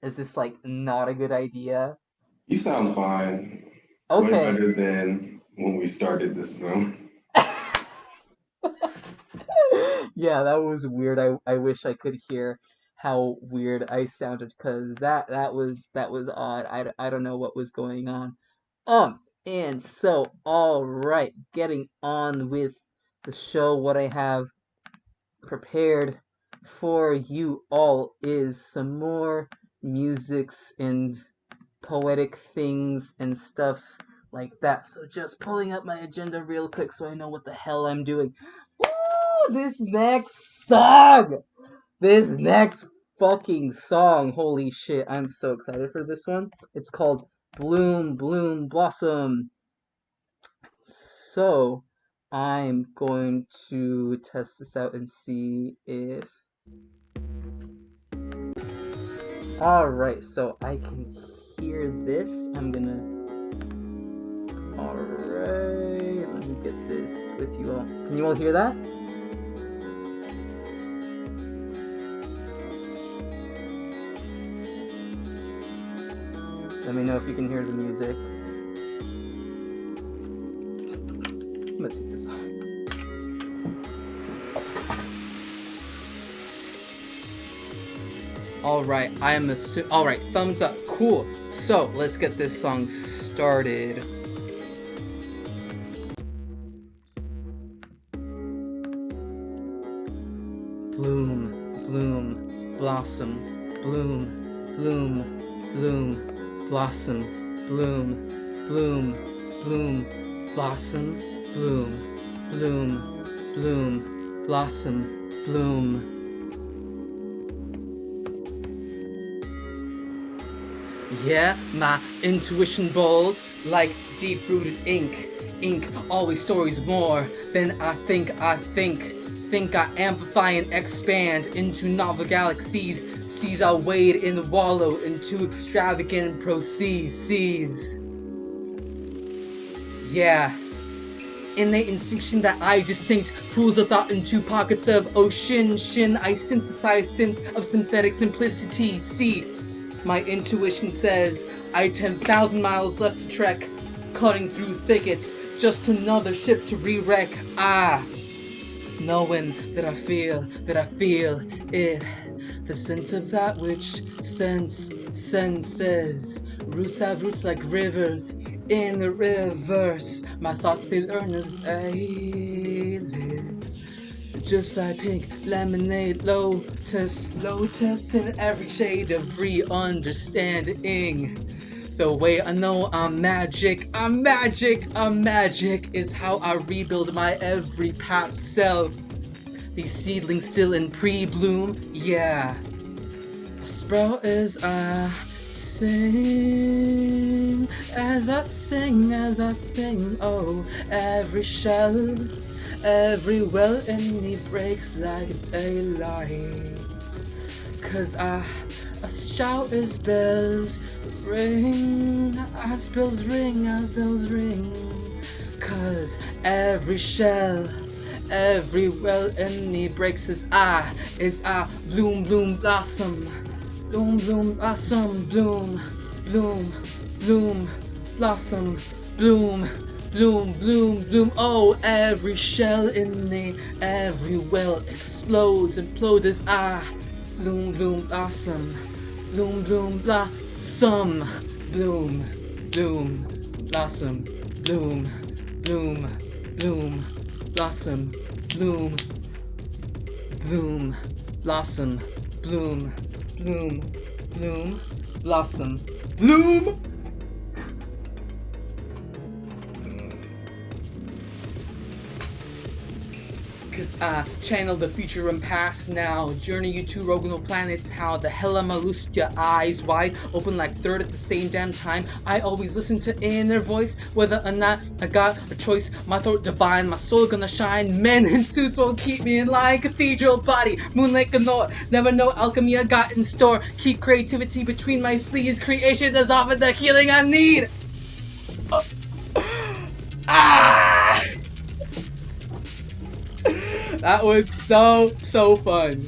Is this like not a good idea? You sound fine. Okay. Way better than when we started this Zoom. Yeah, that was weird. I wish I could hear how weird I sounded because that was odd. I don't know what was going on. And so all right, getting on with the show. What I have prepared for you all is some more musics and poetic things and stuffs like that. So just pulling up my agenda real quick so I know what the hell I'm doing. Woo! This next fucking song, holy shit, I'm so excited for this one. It's called Bloom, Bloom, Blossom. So I'm going to test this out and see if... Alright, so I can hear this. I'm gonna... Alright, let me get this with you all. Can you all hear that? Let me know if you can hear the music. I'm gonna take this off. Alright, alright, thumbs up. Cool. So, let's get this song started. Bloom, bloom, blossom, bloom, bloom, bloom, blossom, bloom, bloom, bloom, blossom, bloom, bloom, bloom, blossom, bloom. Yeah, my intuition bold, like deep-rooted ink. Ink always stories more than I think. Think I amplify and expand into novel galaxies. Seas I wade and wallow into extravagant proceeds. Yeah. Innate instinction that I distinct pools of thought into pockets of ocean. I synthesize synths of synthetic simplicity. Seed. My intuition says I 10,000 miles left to trek, cutting through thickets, just another ship to re-wreck. Knowing that I feel it, the sense of that which senses. Roots have roots like rivers in the reverse. My thoughts they learn as they live. Just like pink lemonade, lotus in every shade of re-understanding. The way I know I'm magic is how I rebuild my every past self. These seedlings still in pre-bloom, yeah. A sprout as I sing, as I sing, oh, every shell, every well in me breaks like daylight. Cause I shout as bells ring, as bells ring. Cause every shell, every well in me breaks as it's I bloom, bloom, blossom. Bloom, bloom, blossom, bloom, bloom, bloom, blossom, bloom, bloom, bloom, bloom. Oh, every shell in me, every well explodes, implodes as I bloom, bloom, blossom, bloom, bloom, blossom. some bloom, bloom, blossom, bloom, bloom, bloom, blossom, bloom, bloom, blossom, bloom, bloom, bloom, blossom, bloom. Cause I channel the future and past now. Journey you to rogue planets. How the hell am I loosed your eyes wide open like third at the same damn time? I always listen to inner voice, whether or not I got a choice. My throat divine, my soul gonna shine. Men in suits won't keep me in line. Cathedral body, moonlight galore. Never know alchemy I got in store. Keep creativity between my sleeves. Creation is often the healing I need. Ah! That was so fun.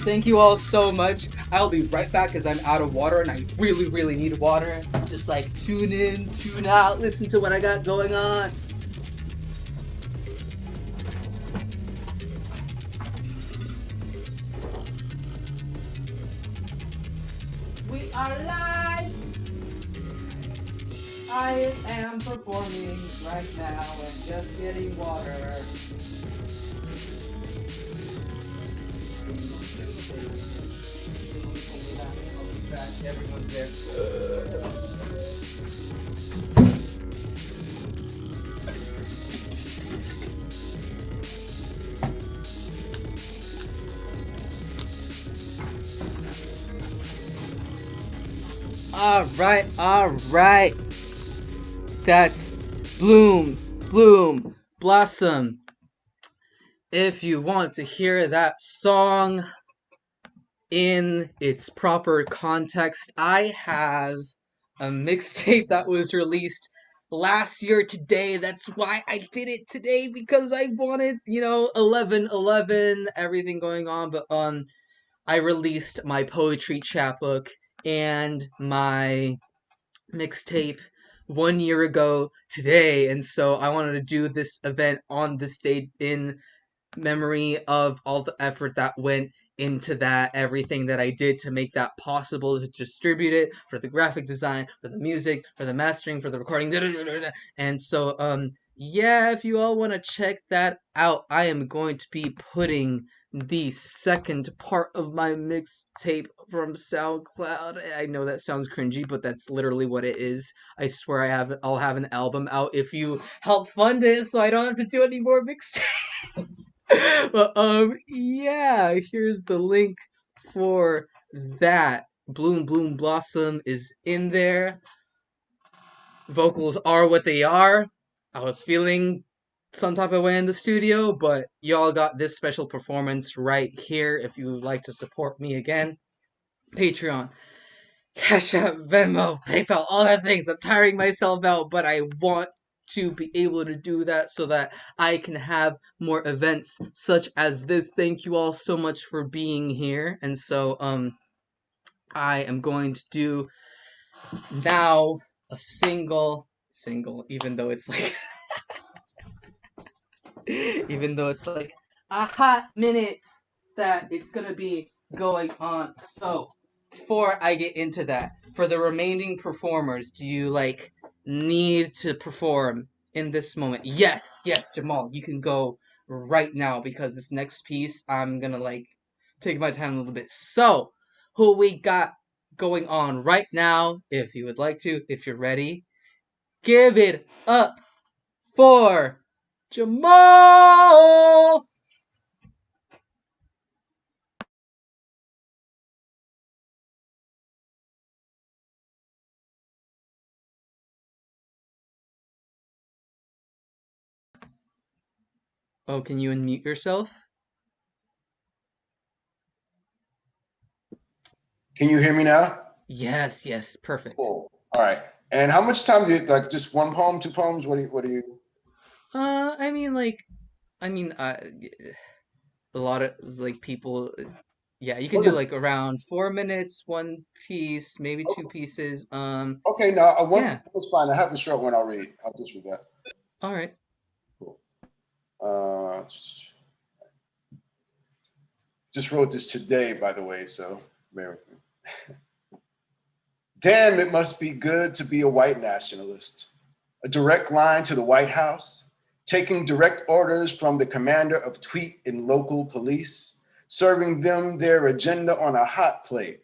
Thank you all so much. I'll be right back because I'm out of water and I really need water. Just like tune in, tune out, listen to what I got going on. We are live. I am performing right now and just getting water. Everyone's there. All right. That's bloom, bloom, blossom. If you want to hear that song in its proper context, I have a mixtape that was released last year today. That's why I did it today, because I wanted, 11/11, everything going on, but I released my poetry chapbook and my mixtape 1 year ago today, and so I wanted to do this event on this day in memory of all the effort that went into that, everything that I did to make that possible, to distribute it, for the graphic design, for the music, for the mastering, for the recording, and so yeah, if you all want to check that out, I am going to be putting the second part of my mixtape from SoundCloud. I know that sounds cringy, but that's literally what it is. I swear I'll have an album out if you help fund it, so I don't have to do any more mixtapes. But yeah, here's the link for that. Bloom Bloom Blossom is in there. Vocals are what they are. I was feeling some type of way in the studio, but y'all got this special performance right here. If you would like to support me again, Patreon, Cash App, Venmo, PayPal, all that things. I'm tiring myself out, but I want to be able to do that so that I can have more events such as this. Thank you all so much for being here. And so I am going to do now a single, even though it's like even though it's like a hot minute that it's gonna be going on. So before I get into that, for the remaining performers, do you need to perform in this moment? Yes, Jamal, you can go right now, because this next piece I'm gonna take my time a little bit. So who we got going on right now? If you would like to, if you're ready, give it up for Jamal! Oh, can you unmute yourself? Can you hear me now? Yes, perfect. Cool. All right. And how much time do you just one poem, two poems? What do you? A lot of people. Yeah, you can What do is? around 4 minutes, one piece, maybe two pieces. Okay, now one Yeah. was fine. I have a short one. I'll read. I'll just read that. All right. Cool. Just wrote this today, by the way. So bear with me. Damn, it must be good to be a white nationalist. A direct line to the White House, taking direct orders from the commander of tweet and local police, serving them their agenda on a hot plate.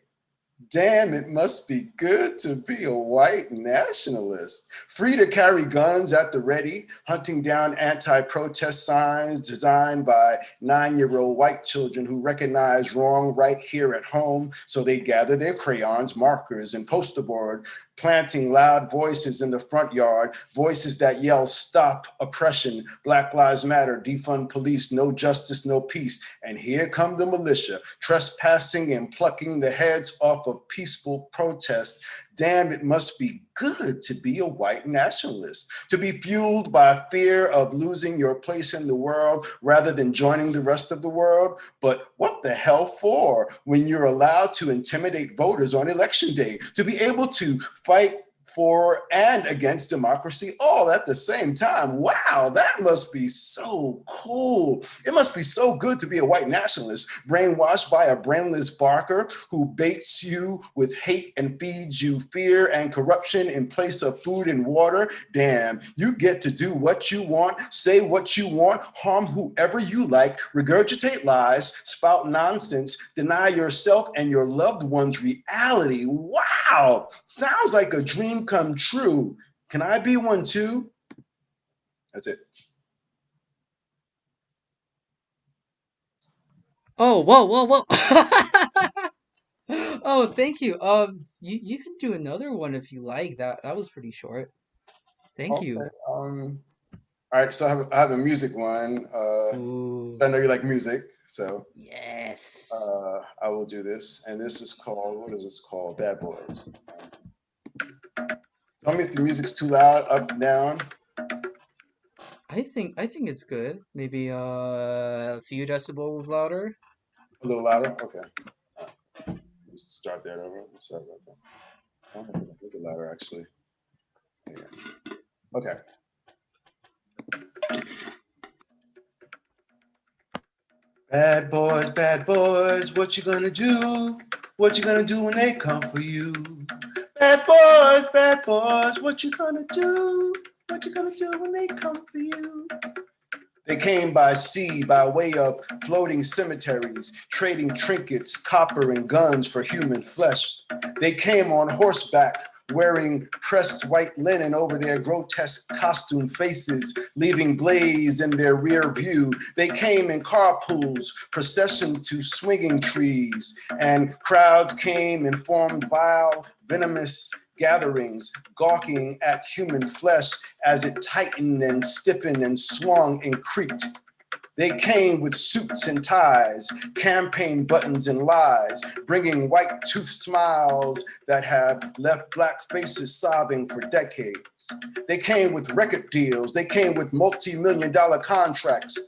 Damn, it must be good to be a white nationalist. Free to carry guns at the ready, hunting down anti-protest signs designed by 9-year-old white children who recognize wrong right here at home. So they gather their crayons, markers, and poster board, planting loud voices in the front yard, voices that yell, stop oppression, Black Lives Matter, defund police, no justice, no peace. And here come the militia, trespassing and plucking the heads off of peaceful protests. Damn, it must be good to be a white nationalist, to be fueled by fear of losing your place in the world rather than joining the rest of the world. But what the hell for when you're allowed to intimidate voters on election day, to be able to fight for and against democracy all at the same time? Wow, that must be so cool. It must be so good to be a white nationalist, brainwashed by a brainless barker who baits you with hate and feeds you fear and corruption in place of food and water. Damn, you get to do what you want, say what you want, harm whoever you like, regurgitate lies, spout nonsense, deny yourself and your loved ones reality. Wow, sounds like a dream come true. Can I be one too? That's it. Oh, whoa, whoa, whoa. Oh, thank you. You can do another one if you like. That was pretty short. Thank Okay. you. All right, so I have a music one. Ooh, So I know you like music, so yes. I will do this. And this is called, what is this called? Bad Boys. Tell me if the music's too loud, up, down. I think it's good. Maybe a few decibels louder. A little louder? Okay. Let's start that over. Sorry about that. Oh, a little bit louder, actually. Yeah. Okay. Bad boys, what you gonna do? What you gonna do when they come for you? Bad boys, what you gonna do? What you gonna do when they come for you? They came by sea by way of floating cemeteries, trading trinkets, copper, and guns for human flesh. They came on horseback, wearing pressed white linen over their grotesque costume faces, leaving blaze in their rear view. They came in carpools, procession to swinging trees, and crowds came and formed vile, venomous gatherings, gawking at human flesh as it tightened and stiffened and swung and creaked. They came with suits and ties, campaign buttons and lies, bringing white tooth smiles that have left black faces sobbing for decades. They came with record deals. They came with multi-million-dollar contracts.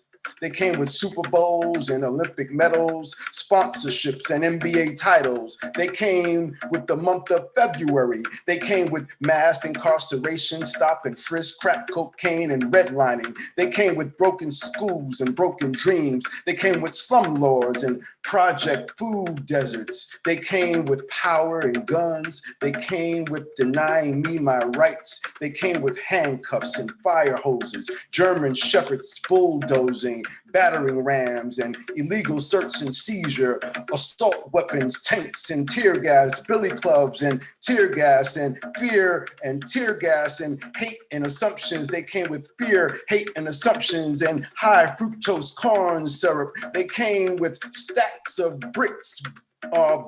They came with Super Bowls and Olympic medals, sponsorships and NBA titles. They came with the month of February. They came with mass incarceration, stop and frisk, crack cocaine, and redlining. They came with broken schools and broken dreams. They came with slumlords and project food deserts. They came with power and guns. They came with denying me my rights. They came with handcuffs and fire hoses, German shepherds bulldozing, battering rams, and illegal search and seizure, assault weapons, tanks, and tear gas, billy clubs, and tear gas, and fear, and tear gas, and hate and assumptions. They came with fear, hate, and assumptions, and high fructose corn syrup. They came with stacks of bricks,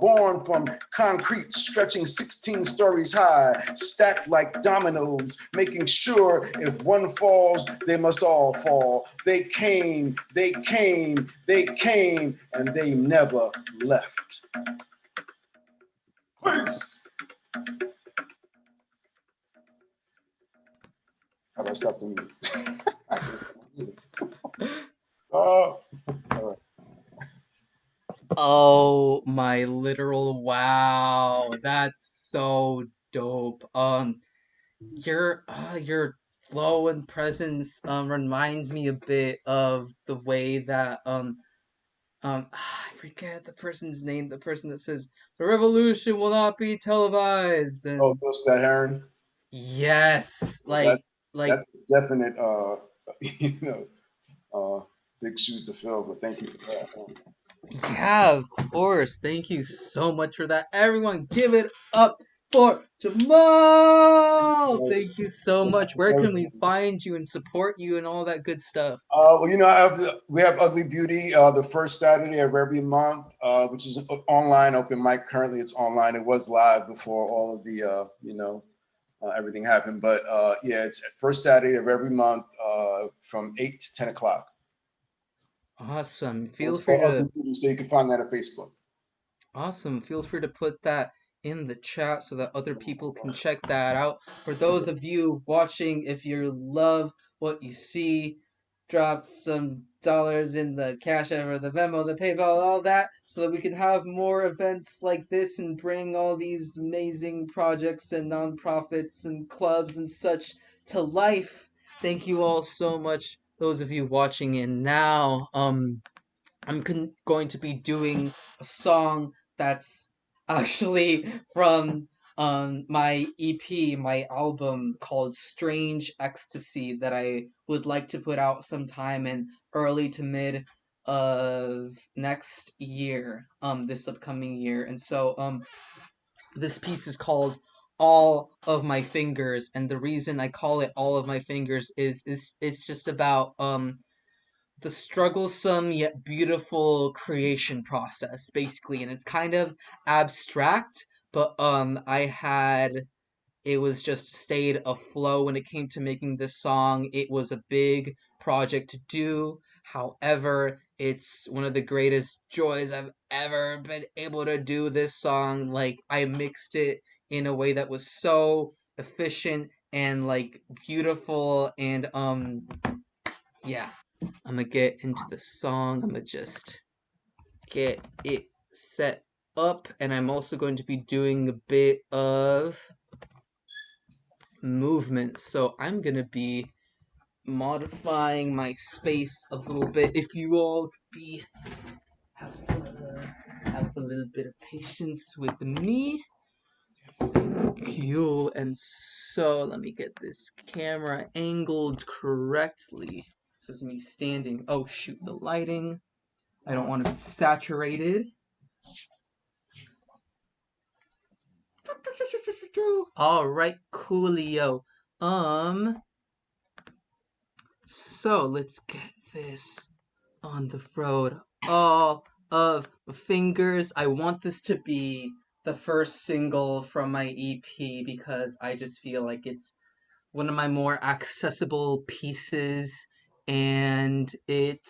born from concrete stretching 16 stories high, stacked like dominoes, making sure if one falls, they must all fall. They came, they came, they came, and they never left. Peace. How do I stop the music? Oh, all right. Oh, my literal wow. That's so dope. Your flow and presence reminds me a bit of the way that I forget the person's name. The person that says the revolution will not be televised. Oh, And Bill Scott Heron. yes, That like that's a definite you know big shoes to fill. But thank you for that. yeah, of course. Thank you so much for that. Everyone, give it up for Jamal. Thank you so much. Where can we find you and support you and all that good stuff? Well, you know, we have Ugly Beauty the first Saturday of every month, which is online open mic. Currently, it's online. It was live before all of the, everything happened. But yeah, it's first Saturday of every month from 8 to 10 o'clock. Awesome. So Feel it's free called to Ugly Beauty, so you can find that on Facebook. Awesome. Feel free to put that in the chat so that other people can check that out. For those of you watching, if you love what you see, drop some dollars in the Cash App or the Venmo, the PayPal, all that, so that we can have more events like this and bring all these amazing projects and nonprofits and clubs and such to life. Thank you all so much, those of you watching in now. I'm going to be doing a song that's actually from my EP, my album called Strange Ecstasy that I would like to put out sometime in early to mid of next year, this upcoming year. And so this piece is called All of My Fingers, and the reason I call it All of My Fingers is it's just about the strugglesome yet beautiful creation process, basically, and it's kind of abstract, but it was just stayed aflow when it came to making this song. It was a big project to do. However, it's one of the greatest joys I've ever been able to do this song. Like, I mixed it in a way that was so efficient and like beautiful, and yeah, I'm gonna get into the song. I'm gonna just get it set up, and I'm also going to be doing a bit of movement. So I'm gonna be modifying my space a little bit. If you all could be have a little bit of patience with me. Thank you. And so let me get this camera angled correctly. This is me standing. Oh shoot, the lighting. I don't want to be saturated. All right, coolio. So let's get this on the road. All of my fingers. I want this to be the first single from my EP because I just feel like it's one of my more accessible pieces, and it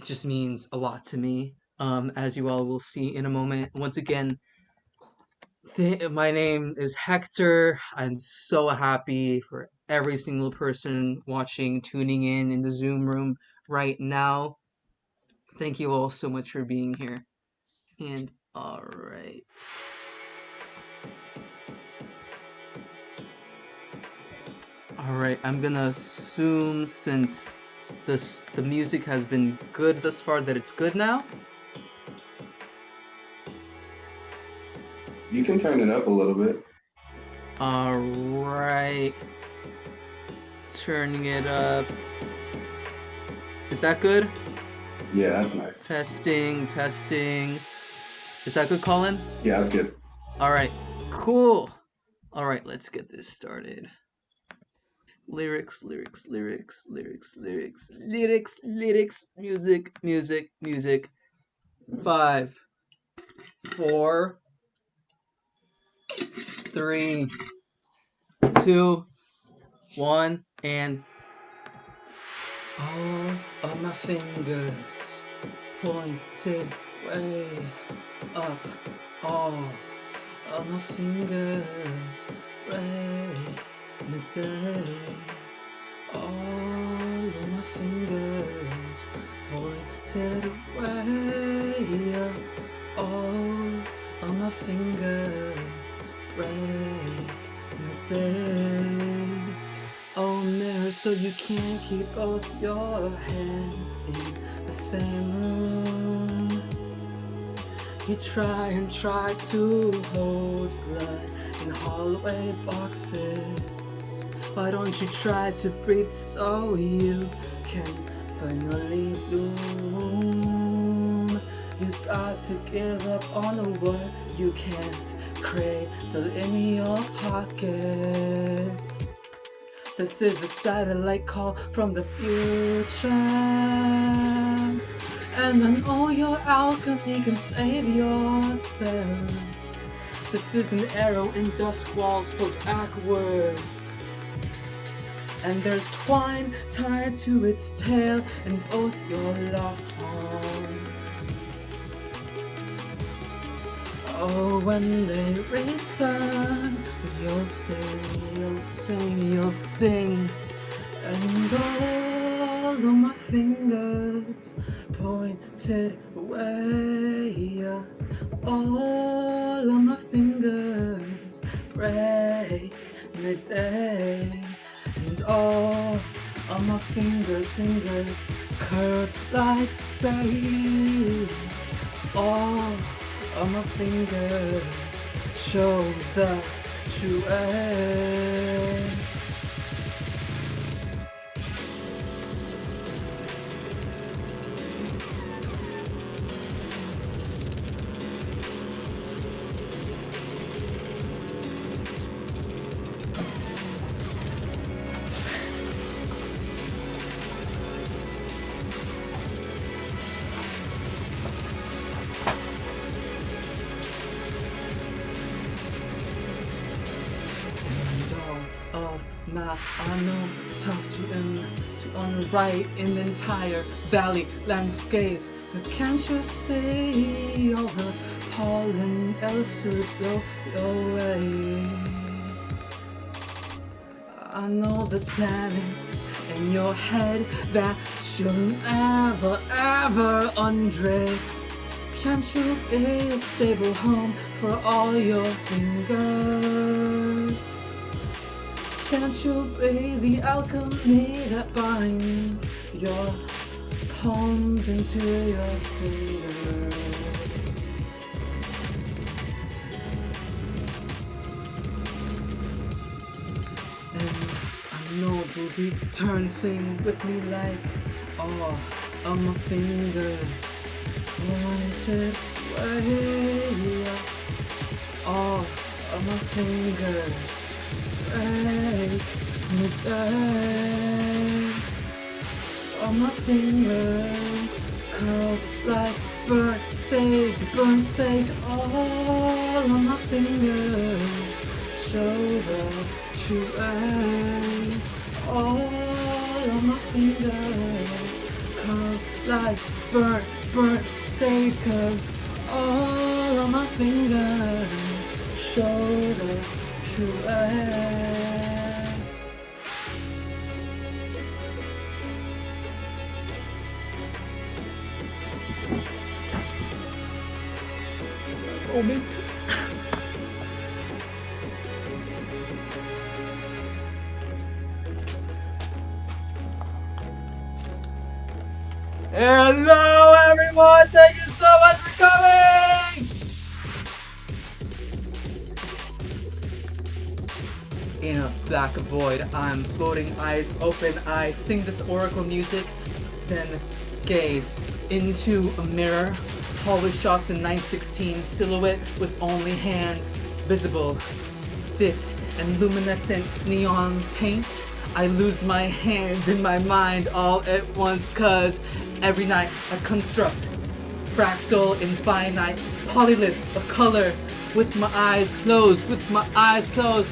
just means a lot to me. As you all will see in a moment. Once again, my name is Hector. I'm so happy for every single person watching, tuning in the Zoom room right now. Thank you all so much for being here. And alright. Alright, I'm gonna assume since the music has been good thus far that it's good now. You can turn it up a little bit. Alright. Turning it up. Is that good? Yeah, that's nice. Testing, testing. Is that good, Colin? Yeah, that's good. Alright, cool. Alright, let's get this started. Lyrics, lyrics, lyrics, lyrics, lyrics, lyrics, lyrics, music, music, music. 5, 4, 3, 2, 1, and all of my fingers pointed way up. All of my fingers break me day. All of my fingers pointed way up. All of my fingers break me day. Oh mirror so you can't keep both your hands in the same room. You try and try to hold blood in hallway boxes. Why don't you try to breathe so you can finally bloom? You got to give up on what you can't cradle in your pocket. This is a satellite call from the future, and I know your alchemy can save yourself. This is an arrow in dusk walls pulled backward, and there's twine tied to its tail in both your lost arms. Oh, when they return, you'll sing, you'll sing, you'll sing. And all of my fingers pointed way up. All of my fingers break midday. And all of my fingers curved like sage. All of my fingers show the true edge. I know it's tough to unwrite an entire valley landscape, but can't you see all the pollen else to blow away? I know there's planets in your head that you'll never ever undrape. Can't you be a stable home for all your fingers? Can't you be the alchemy that binds your palms into your fingers? And I know you'll return, sing with me like all of my fingers pointed way up. All of my fingers break midday. All my fingers curl like burnt sage. All of my fingers show the true way. All of my fingers curl like burnt sage, 'cause all of my fingers show the true way. Moment. Hello everyone, thank you so much for coming! In a black void, I'm floating, eyes open, I sing this oracle music, then gaze into a mirror. Hallway shots in 916, silhouette with only hands visible, dipped in luminescent neon paint. I lose my hands in my mind all at once, 'cause every night I construct fractal infinite polyliths of color. With my eyes closed,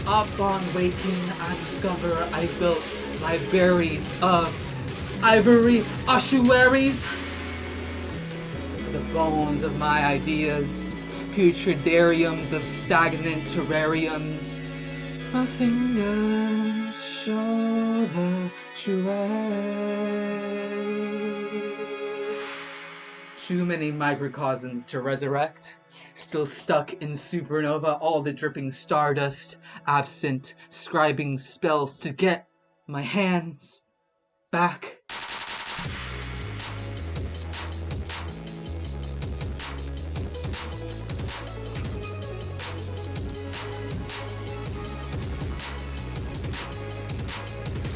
upon waking, I discover I built libraries of ivory ossuaries for the bones of my ideas, putridariums of stagnant terrariums. My fingers show the true way. Too many microcosms to resurrect. Still stuck in supernova, all the dripping stardust, absent, scribing spells to get my hands back.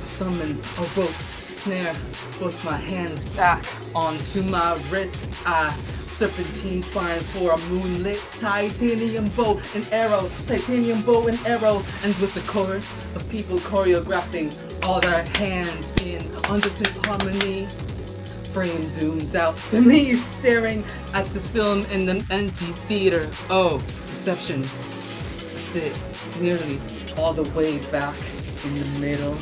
Summon a rope to snare, both my hands back onto my wrist. I serpentine twine for a moonlit titanium bow and arrow, titanium bow and arrow, and with the chorus of people choreographing all their hands in unison harmony. Frame zooms out to me, staring at this film in an empty theater. Oh, exception. I sit nearly all the way back in the middle.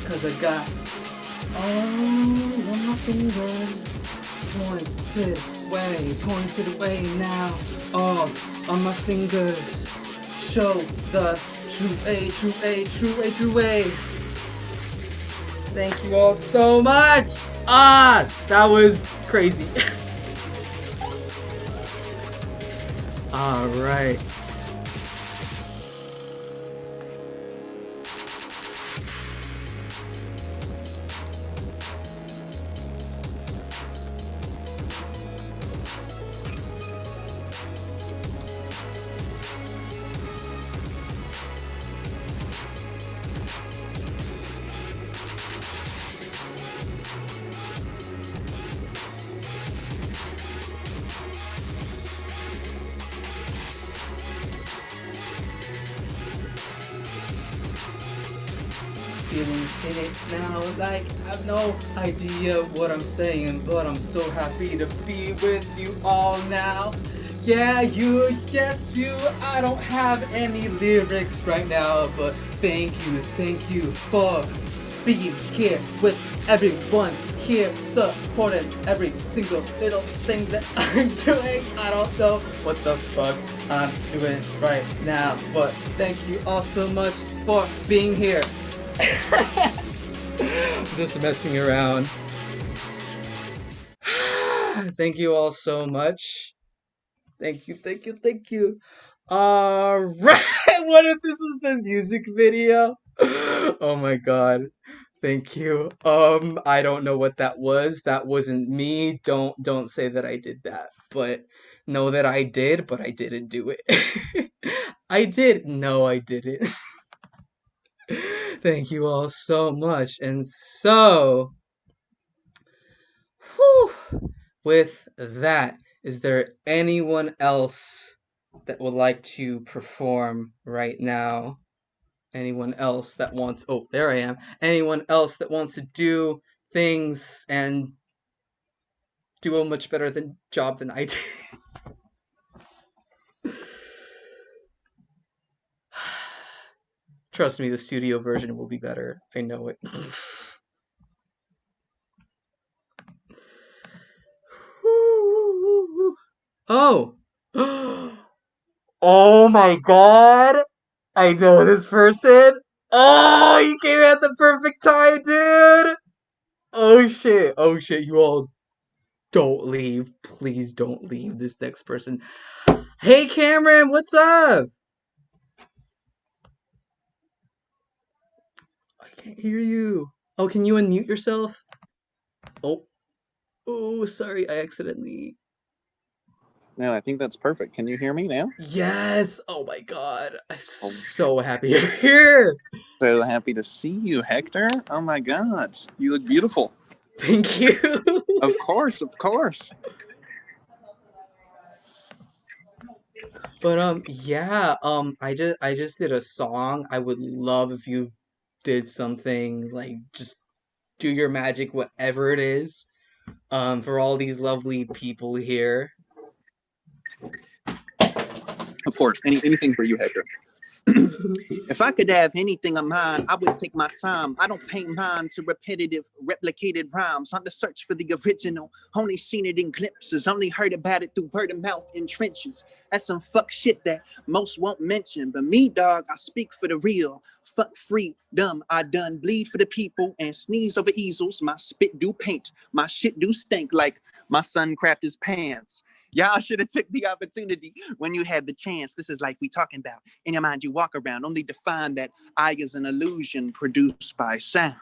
Cause I got all of my fingers pointed away now. All of my fingers show the true way. Thank you all so much. That was crazy. All right. Feeling in it now, like I have no idea what I'm saying, but I'm so happy to be with you all now. Yeah, you, yes, you, I don't have any lyrics right now, but thank you for being here with everyone here, supporting every single little thing that I'm doing. I don't know what the fuck I'm doing right now, but thank you all so much for being here. I'm just messing around. Thank you all so much. Thank you. Alright, what if this is the music video? Oh my god. Thank you. I don't know what that was. That wasn't me. Don't say that I did that. But know that I did, but I didn't do it. I did. No, I didn't. Thank you all so much. And so, whew, with that, is there anyone else that would like to perform right now? Anyone else that wants, oh, there I am. Anyone else that wants to do things and do a much better job than I did? Trust me, the studio version will be better. I know it. Oh! Oh my god! I know this person! Oh, you came at the perfect time, dude! Oh shit, you all don't leave. Please don't leave this next person. Hey Cameron, what's up? I can't hear you. Oh, can you unmute yourself? Oh, sorry, I accidentally. No, I think that's perfect. Can you hear me now? Yes! Oh my god, I'm so happy you're here! So happy to see you, Hector. Oh my gosh, you look beautiful. Thank you! Of course. But yeah, I just did a song. I would love if you did something like just do your magic, whatever it is, for all these lovely people here. Of course, anything for you, Hector. If I could have anything of mine, I would take my time. I don't paint mine to repetitive, replicated rhymes. On the search for the original, only seen it in glimpses, only heard about it through word of mouth in trenches. That's some fuck shit that most won't mention. But me, dog, I speak for the real. Fuck freedom, I done bleed for the people and sneeze over easels. My spit do paint, my shit do stink like my son crapped his pants. Y'all should have took the opportunity when you had the chance. This is like we talking about. In your mind, you walk around, only to find that I is an illusion produced by sound.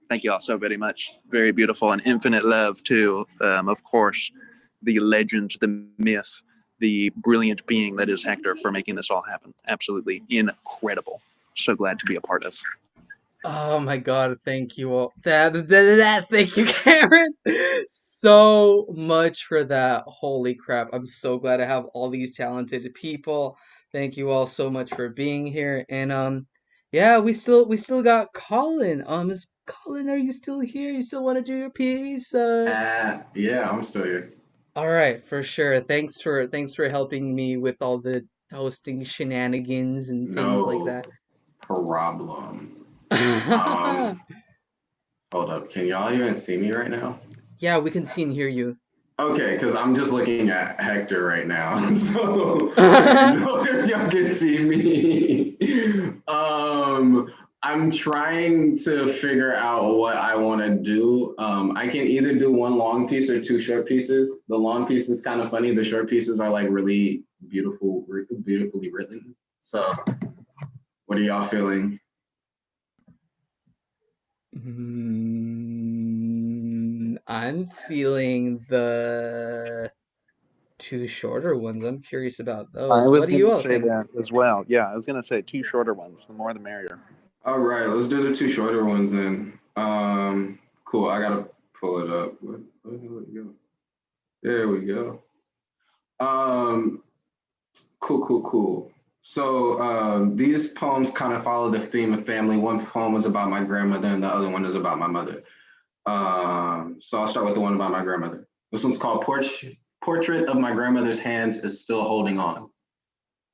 Thank you all so very much. Very beautiful and infinite love to, of course, the legend, the myth, the brilliant being that is Hector for making this all happen. Absolutely incredible. So glad to be a part of. Oh my god, thank you all. Thank you, Karen, so much for that. Holy crap. I'm so glad to have all these talented people. Thank you all so much for being here. And yeah, we still got Colin. Is Colin, are you still here? You still want to do your piece? Yeah, I'm still here. All right, for sure. Thanks for helping me with all the hosting shenanigans and things like No that. problem. Hold up. Can y'all even see me right now? Yeah, we can see and hear you. Okay, because I'm just looking at Hector right now. So I don't know if y'all can see me. I'm trying to figure out what I want to do. I can either do one long piece or two short pieces. The long piece is kind of funny. The short pieces are like really beautifully written. So what are y'all feeling? I'm feeling the two shorter ones. I'm curious about I those. was What do going you to all say think? that as well. Yeah, I was going to say two shorter ones. The more the merrier. All right, let's do the two shorter ones then. Cool. I gotta pull it up. Where the hell did it go? There we go. Cool. So these poems kind of follow the theme of family. One poem is about my grandmother, and the other one is about my mother. So I'll start with the one about my grandmother. This one's called Portrait of My Grandmother's Hands is Still Holding On.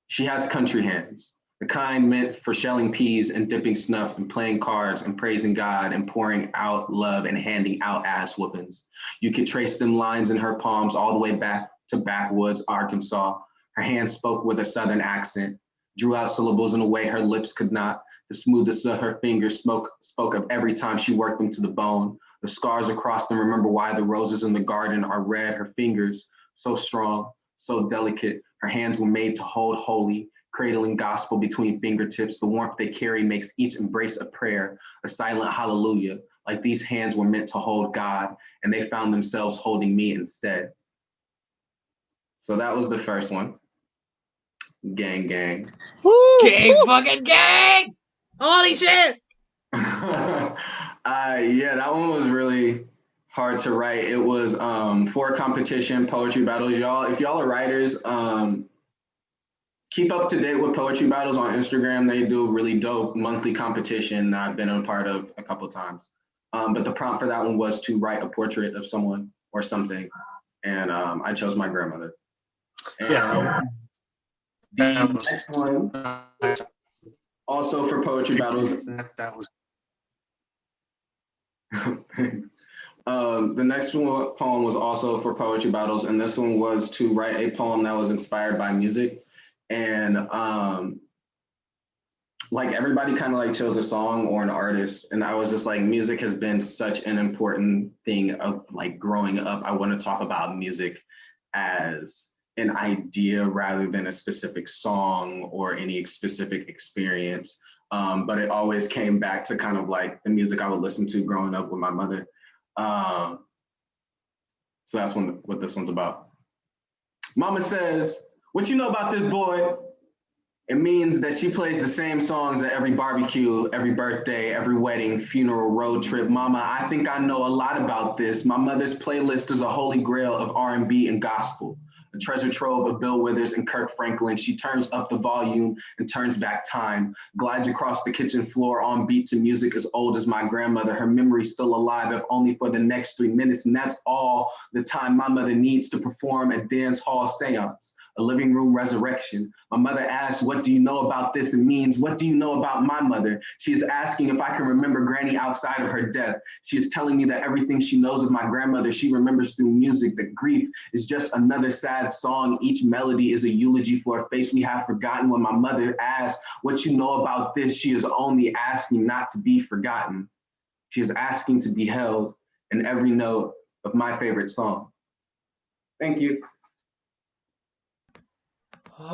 She has country hands, the kind meant for shelling peas and dipping snuff and playing cards and praising God and pouring out love and handing out ass whoopings. You could trace them lines in her palms all the way back to backwoods, Arkansas. Her hands spoke with a southern accent, drew out syllables in a way her lips could not. The smoothest of her fingers spoke of every time she worked them to the bone. The scars across them remember why the roses in the garden are red. Her fingers, so strong, so delicate. Her hands were made to hold holy, cradling gospel between fingertips. The warmth they carry makes each embrace a prayer, a silent hallelujah, like these hands were meant to hold God, and they found themselves holding me instead. So that was the first one. Gang. Gang fucking gang! Holy shit! Yeah, that one was really hard to write. It was for competition, poetry battles. Y'all, if y'all are writers, keep up to date with poetry battles on Instagram. They do a really dope monthly competition that I've been a part of a couple times. But the prompt for that one was to write a portrait of someone or something. And I chose my grandmother. And Yeah. the next one, also for poetry battles. That was The next poem was also for poetry battles, and this one was to write a poem that was inspired by music. And like everybody kind of like chose a song or an artist, and I was just like, music has been such an important thing of like growing up. I want to talk about music as an idea rather than a specific song or any specific experience. But it always came back to kind of like the music I would listen to growing up with my mother. So that's what this one's about. Mama says, "What you know about this boy?" It means that she plays the same songs at every barbecue, every birthday, every wedding, funeral, road trip. Mama, I think I know a lot about this. My mother's playlist is a holy grail of R&B and gospel, a treasure trove of Bill Withers and Kirk Franklin. She turns up the volume and turns back time, glides across the kitchen floor on beat to music as old as my grandmother. Her memory's still alive, if only for the next 3 minutes. And that's all the time my mother needs to perform a dance hall seance. a living room resurrection. My mother asks, what do you know about this? And means, what do you know about my mother? She is asking if I can remember Granny outside of her death. She is telling me that everything she knows of my grandmother, she remembers through music, that grief is just another sad song. Each melody is a eulogy for a face we have forgotten. When my mother asks, what you know about this, she is only asking not to be forgotten. She is asking to be held in every note of my favorite song. Thank you. Oh,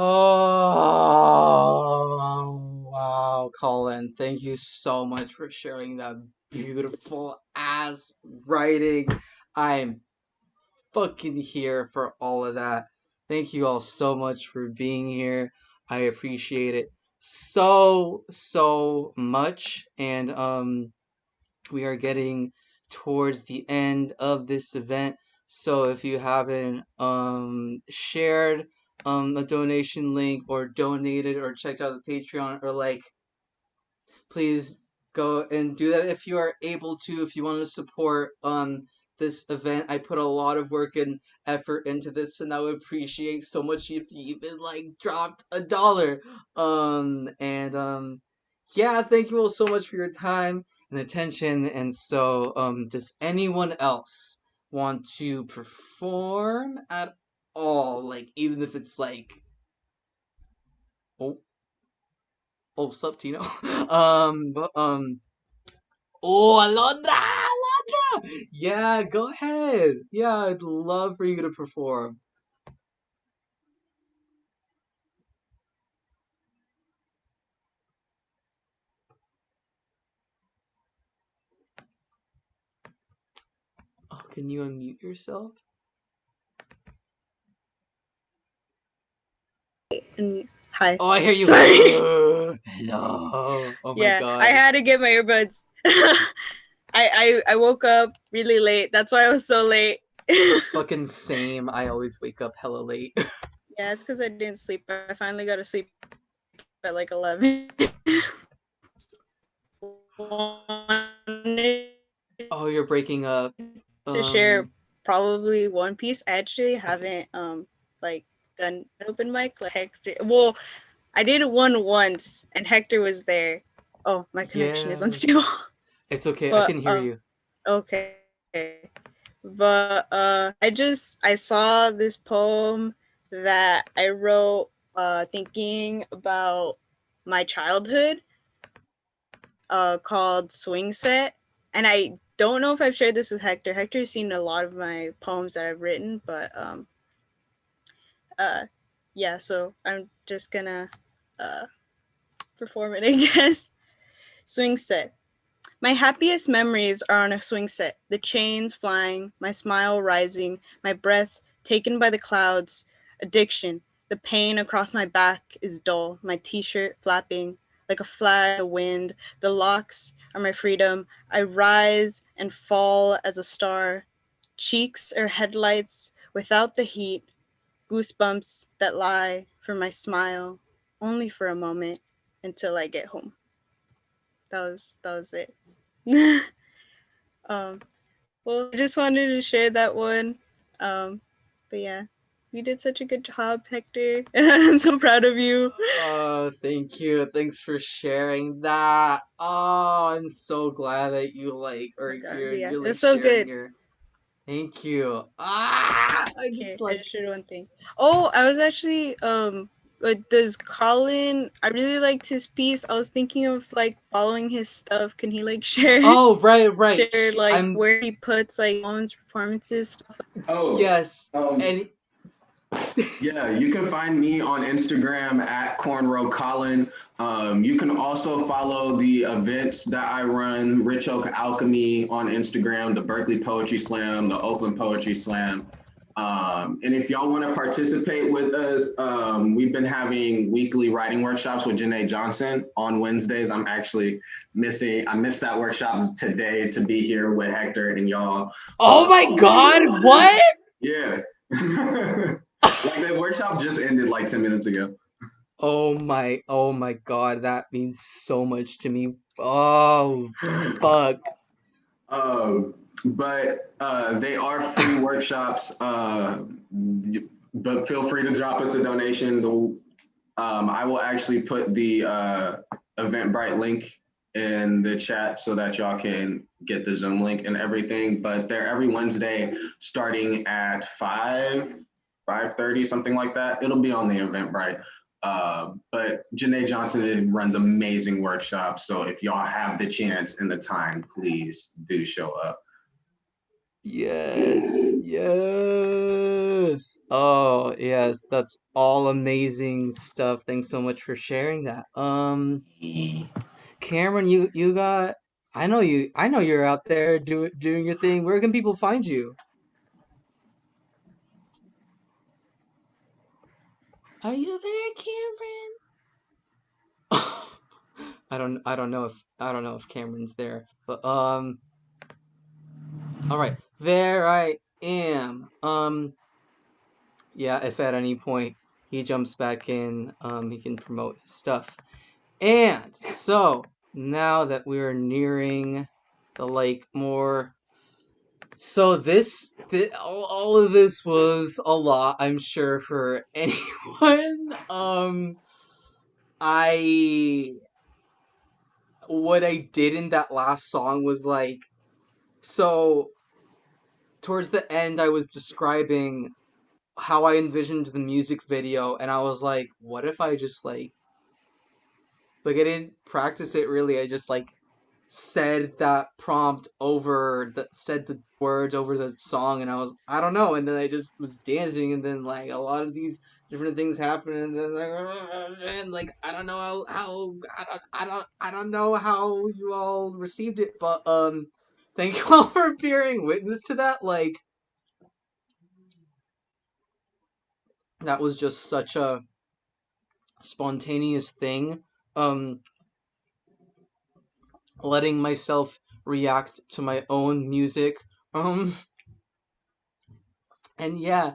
wow, Colin. Thank you so much for sharing that beautiful ass writing. I'm fucking here for all of that. Thank you all so much for being here. I appreciate it so much. And we are getting towards the end of this event. So if you haven't shared a donation link or donated or checked out the Patreon, or like, please go and do that if you are able to. If you want to support this event, I put a lot of work and effort into this, and I would appreciate so much if you even like dropped $1. And yeah, thank you all so much for your time and attention. And so does anyone else want to perform at all? Like, even if it's like, oh, sup, Tino? But oh, Alondra! Alondra! Yeah, go ahead. Yeah, I'd love for you to perform. Oh, can you unmute yourself? Hi. Oh, I hear you. Sorry. Hello. Oh my Yeah, god. I had to get my earbuds. I woke up really late. That's why I was so late. Fucking same. I always wake up hella late. Yeah, it's because I didn't sleep. I finally got to sleep at like 11. Oh, you're breaking up. To share probably One Piece. I actually haven't like done an open mic like Hector. Well, I did one once and Hector was there. Oh, my connection is unstable. It's okay. But, I can hear you. Okay. But I saw this poem that I wrote thinking about my childhood called Swing Set. And I don't know if I've shared this with Hector. Hector's seen a lot of my poems that I've written, but yeah, so I'm just gonna perform it, I guess. Swing Set. My happiest memories are on a swing set, the chains flying, my smile rising, my breath taken by the clouds, addiction, the pain across my back is dull, my t-shirt flapping like a flag in the wind, the locks are my freedom, I rise and fall as a star, cheeks are headlights without the heat, goosebumps that lie for my smile, only for a moment until I get home. That was it. Well, I just wanted to share that one. But yeah, you did such a good job, Hector. I'm so proud of you. Oh, thank you. Thanks for sharing that. Oh, I'm so glad that you like, or you're like it's so sharing good. your. Thank you. I just I like. just shared one thing. Oh, I was actually does Colin? I really liked his piece. I was thinking of like following his stuff. Can he like share? Oh, right. Share like where he puts like Colin's performances stuff. Oh yes. And yeah, you can find me on Instagram at Cornrow Colin. You can also follow the events that I run, Rich Oak Alchemy on Instagram, the Berkeley Poetry Slam, the Oakland Poetry Slam. And if y'all want to participate with us, we've been having weekly writing workshops with Janae Johnson on Wednesdays. I'm actually I missed that workshop today to be here with Hector and y'all. Oh my God, what? Yeah. Like the workshop just ended like 10 minutes ago. Oh my God, that means so much to me. Oh, fuck. But they are free workshops. but feel free to drop us a donation. I will actually put the Eventbrite link in the chat so that y'all can get the Zoom link and everything. But they're every Wednesday starting at 5:30, something like that. It'll be on the Eventbrite. But Janae Johnson runs amazing workshops. So if y'all have the chance and the time, please do show up. Yes, yes. Oh, yes, that's all amazing stuff. Thanks so much for sharing that. Cameron, you got I know you're out there doing your thing. Where can people find you? Are you there, Cameron? I don't know if Cameron's there. But all right. There I am. Yeah, if at any point he jumps back in, he can promote his stuff. And so now that we're nearing the more, so all of this was a lot, I'm sure, for anyone. I what I did in that last song was so towards the end I was describing how I envisioned the music video, and I was like, what if I just I didn't practice it really. I just said that prompt said the words over the song, and I don't know, and then I just was dancing, and then a lot of these different things happened, and then and I don't know how I don't know how you all received it, but thank you all for bearing witness to that. That was just such a spontaneous thing. Um Letting myself react to my own music. Um And yeah,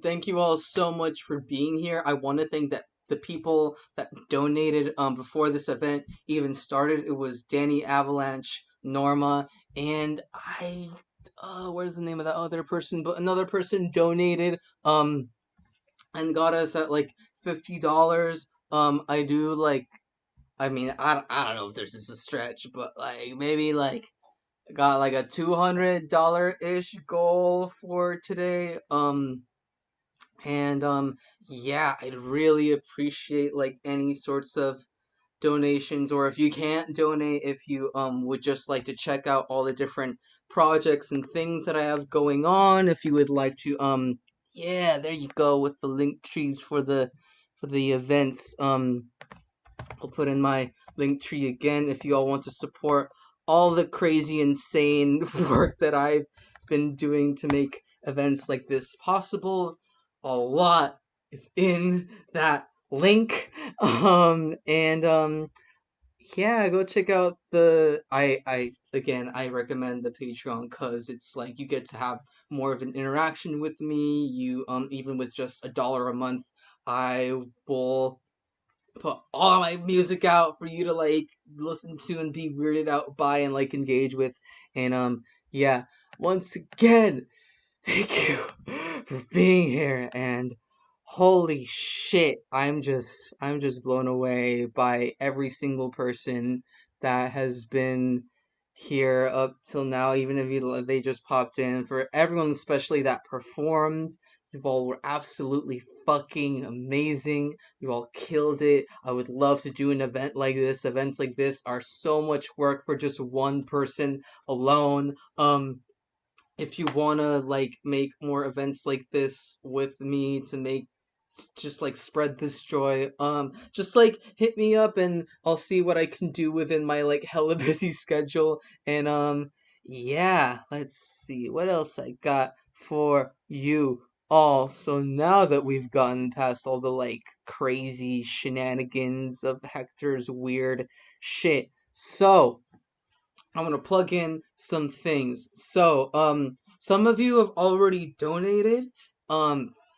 thank you all so much for being here. I want to thank that the people that donated before this event even started. It was Danny Avalanche, Norma, and where's the name of that other person? But another person donated and got us at $50. I do I don't know if this is a stretch, but maybe got a $200 ish goal for today. And yeah, I'd really appreciate any sorts of donations, or if you can't donate, if you would just like to check out all the different projects and things that I have going on, if you would like to yeah, there you go with the link trees for the events. I'll put in my link tree again if you all want to support all the crazy, insane work that I've been doing to make events like this possible. A lot is in that link. And yeah, go check out I recommend the Patreon because it's you get to have more of an interaction with me. You even with just $1 a month, I will put all my music out for you to listen to and be weirded out by and engage with. And yeah, once again, thank you for being here. And holy shit, I'm just blown away by every single person that has been here up till now, even if they just popped in. For everyone especially that performed, you all were absolutely fucking amazing. You all killed it. I would love to do an event like this. Events like this are so much work for just one person alone. If you wanna make more events like this with me to make just spread this joy, just hit me up and I'll see what I can do within my hella busy schedule. And yeah, let's see what else I got for you all. So now that we've gotten past all the crazy shenanigans of Hector's weird shit, so I'm gonna plug in some things. So, some of you have already donated.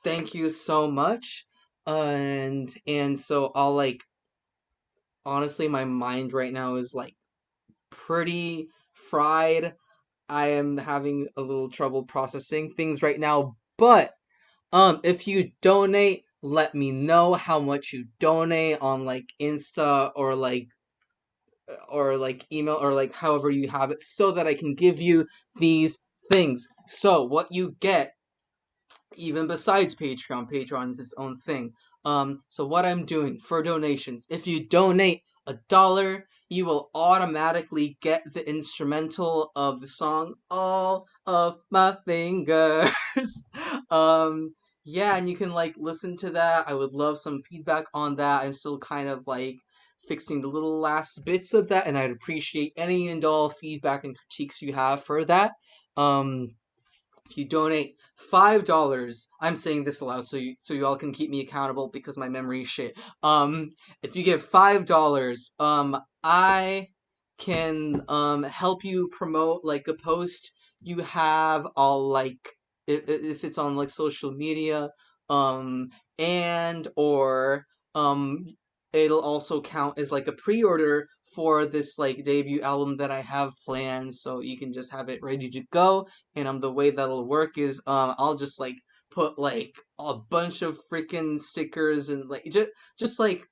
Thank you so much. And so I'll honestly, my mind right now is pretty fried. I am having a little trouble processing things right now, but If you donate, let me know how much you donate on like Insta or like email or like however you have it so that I can give you these things. So what you get even besides Patreon is its own thing. So what I'm doing for donations, if you donate $1, you will automatically get the instrumental of the song All of My Fingers. um, yeah, and you can like listen to that. I would love some feedback on that. I'm still kind of like fixing the little last bits of that, and I'd appreciate any and all feedback and critiques you have for that. Um, if you donate $5, I'm saying this aloud so you all can keep me accountable because my memory is shit. If you give $5, I can help you promote like a post you have. I'll like if it's on like social media, um, and or um, it'll also count as like a pre-order for this like debut album that I have planned, so you can just have it ready to go. And the way that'll work is I'll just like put like a bunch of freaking stickers and like just like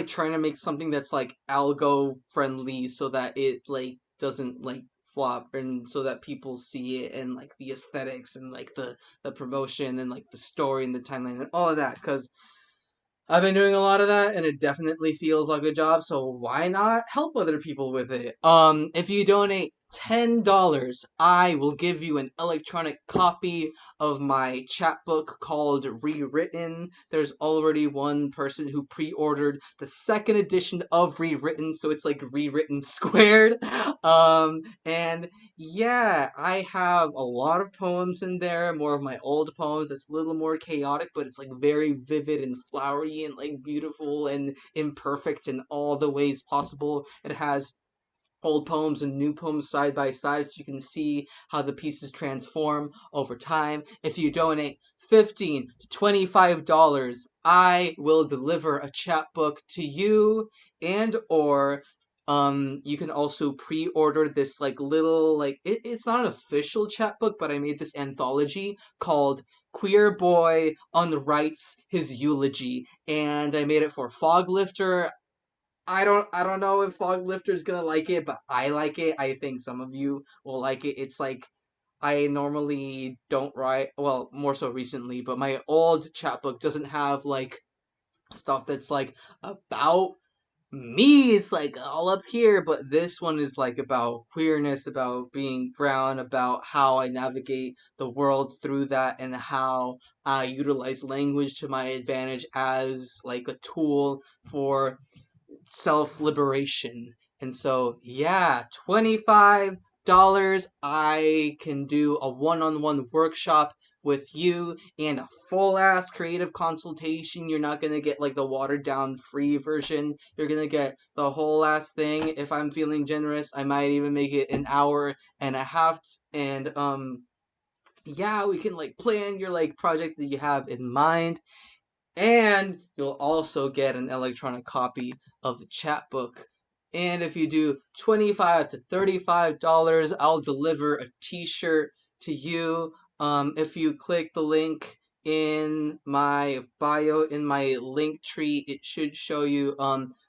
trying to make something that's like algo friendly so that it like doesn't like flop, and so that people see it and like the aesthetics and like the promotion and like the story and the timeline and all of that, because I've been doing a lot of that and it definitely feels like a job, so why not help other people with it? If you donate $10, I will give you an electronic copy of my chapbook called Rewritten. There's already one person who pre-ordered the second edition of Rewritten, so it's like rewritten squared. And yeah, I have a lot of poems in there, more of my old poems. It's a little more chaotic, but it's like very vivid and flowery and like beautiful and imperfect in all the ways possible. It has old poems and new poems side by side so you can see how the pieces transform over time. If you donate $15 to $25, I will deliver a chapbook to you, and or you can also pre-order this like little like it's not an official chapbook, but I made this anthology called Queer Boy Unwrites His Eulogy, and I made it for Foglifter. I don't know if Foglifter's gonna like it, but I like it. I think some of you will like it. It's like I normally don't write, well, more so recently, but my old chapbook doesn't have like stuff that's like about me. It's like all up here, but this one is like about queerness, about being brown, about how I navigate the world through that, and how I utilize language to my advantage as like a tool for self-liberation. And so, yeah, $25, I can do a one-on-one workshop with you and a full-ass creative consultation. You're not gonna get like the watered-down free version. You're gonna get the whole-ass thing. If I'm feeling generous, I might even make it an hour and a half. And yeah, we can like plan your like project that you have in mind, and you'll also get an electronic copy of the chapbook. And if you do $25 to $35, I'll deliver a t-shirt to you. If you click the link in my bio, in my link tree, it should show you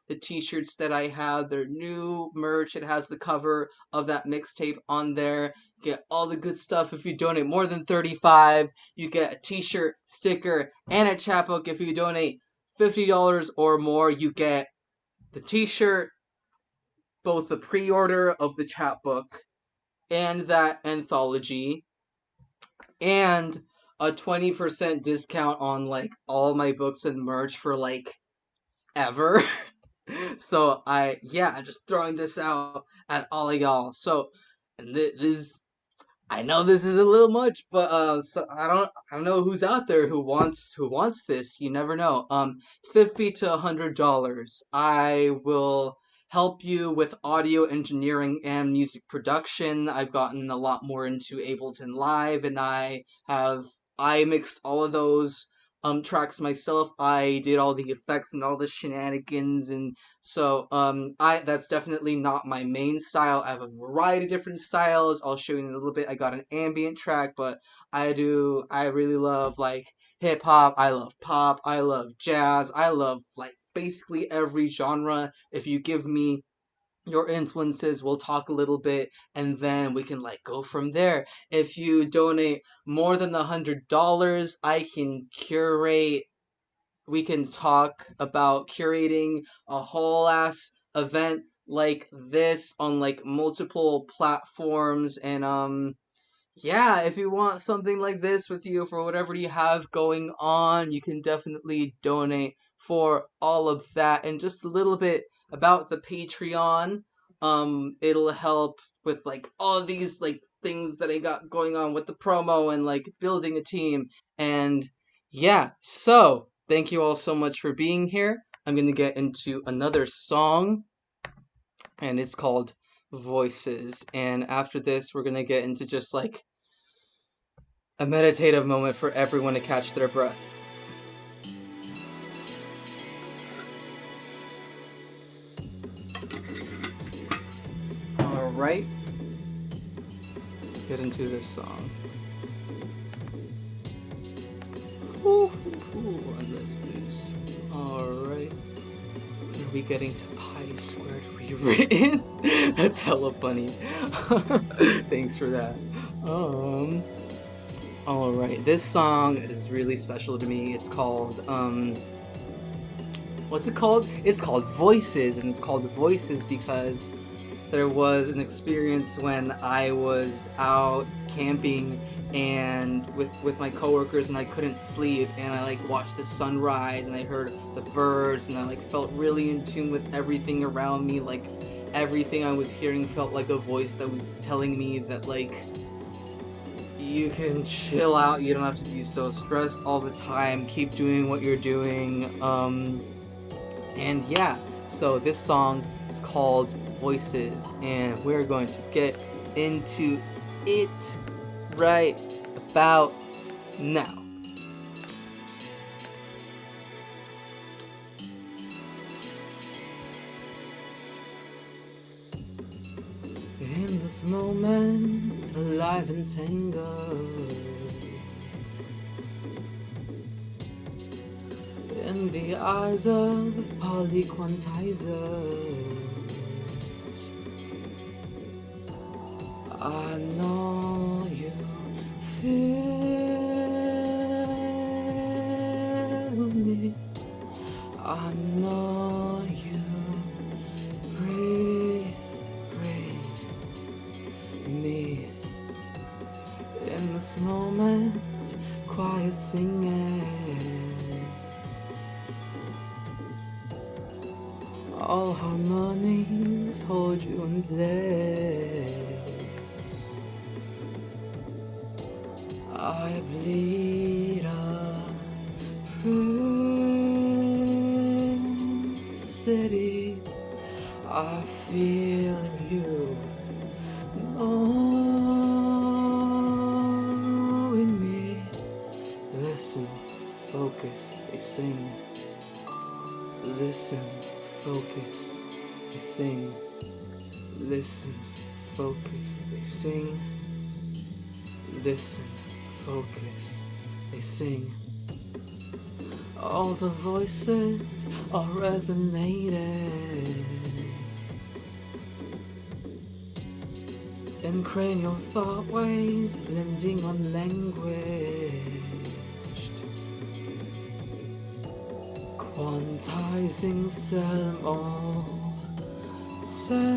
the t-shirts that I have. They're new merch. It has the cover of that mixtape on there. Get all the good stuff. If you donate more than 35, you get a t-shirt, sticker, and a chapbook. If you donate $50 or more, you get the t-shirt, both the pre-order of the chapbook and that anthology, and a 20% discount on like all my books and merch for like ever. So I'm just throwing this out at all of y'all. So and this, I know this is a little much, but so I don't know who's out there who wants this. You never know. $50 to $100. I will help you with audio engineering and music production. I've gotten a lot more into Ableton Live, and I mixed all of those tracks myself. I did all the effects and all the shenanigans, and so I that's definitely not my main style. I have a variety of different styles. I'll show you in a little bit. I got an ambient track, but I really love like hip hop, I love pop, I love jazz, I love like basically every genre. If you give me your influences, we'll talk a little bit, and then we can like go from there. If you donate more than $100, I can curate, we can talk about curating a whole ass event like this on like multiple platforms. And yeah, if you want something like this with you for whatever you have going on, you can definitely donate for all of that. And just a little bit about the Patreon. It'll help with like all of these like things that I got going on with the promo and like building a team. And yeah, so thank you all so much for being here. I'm gonna get into another song, and it's called Voices. And after this, we're gonna get into just like a meditative moment for everyone to catch their breath. Alright, let's get into this song. Ooh, let's lose. Alright, are we getting to pi squared rewritten? That's hella funny. Thanks for that. Alright, this song is really special to me. It's called, what's it called? It's called Voices, and it's called Voices because there was an experience when I was out camping and with my coworkers, and I couldn't sleep, and I like watched the sunrise and I heard the birds, and I like felt really in tune with everything around me. Like everything I was hearing felt like a voice that was telling me that like you can chill out, you don't have to be so stressed all the time, keep doing what you're doing. And yeah, so this song is called Voices, and we're going to get into it right about now. In this moment, alive and tangled in the eyes of polyquantizers, I know you feel me. I know you breathe me. In this moment, quiet singing, all harmonies hold you in place. I bleed a city. I feel you knowing me. Listen, focus, they sing. Listen, focus, they sing. Listen, focus, they sing. Listen, focus, they sing. All the voices are resonating in cranial thought waves, blending unlanguaged, quantizing cell mosaics,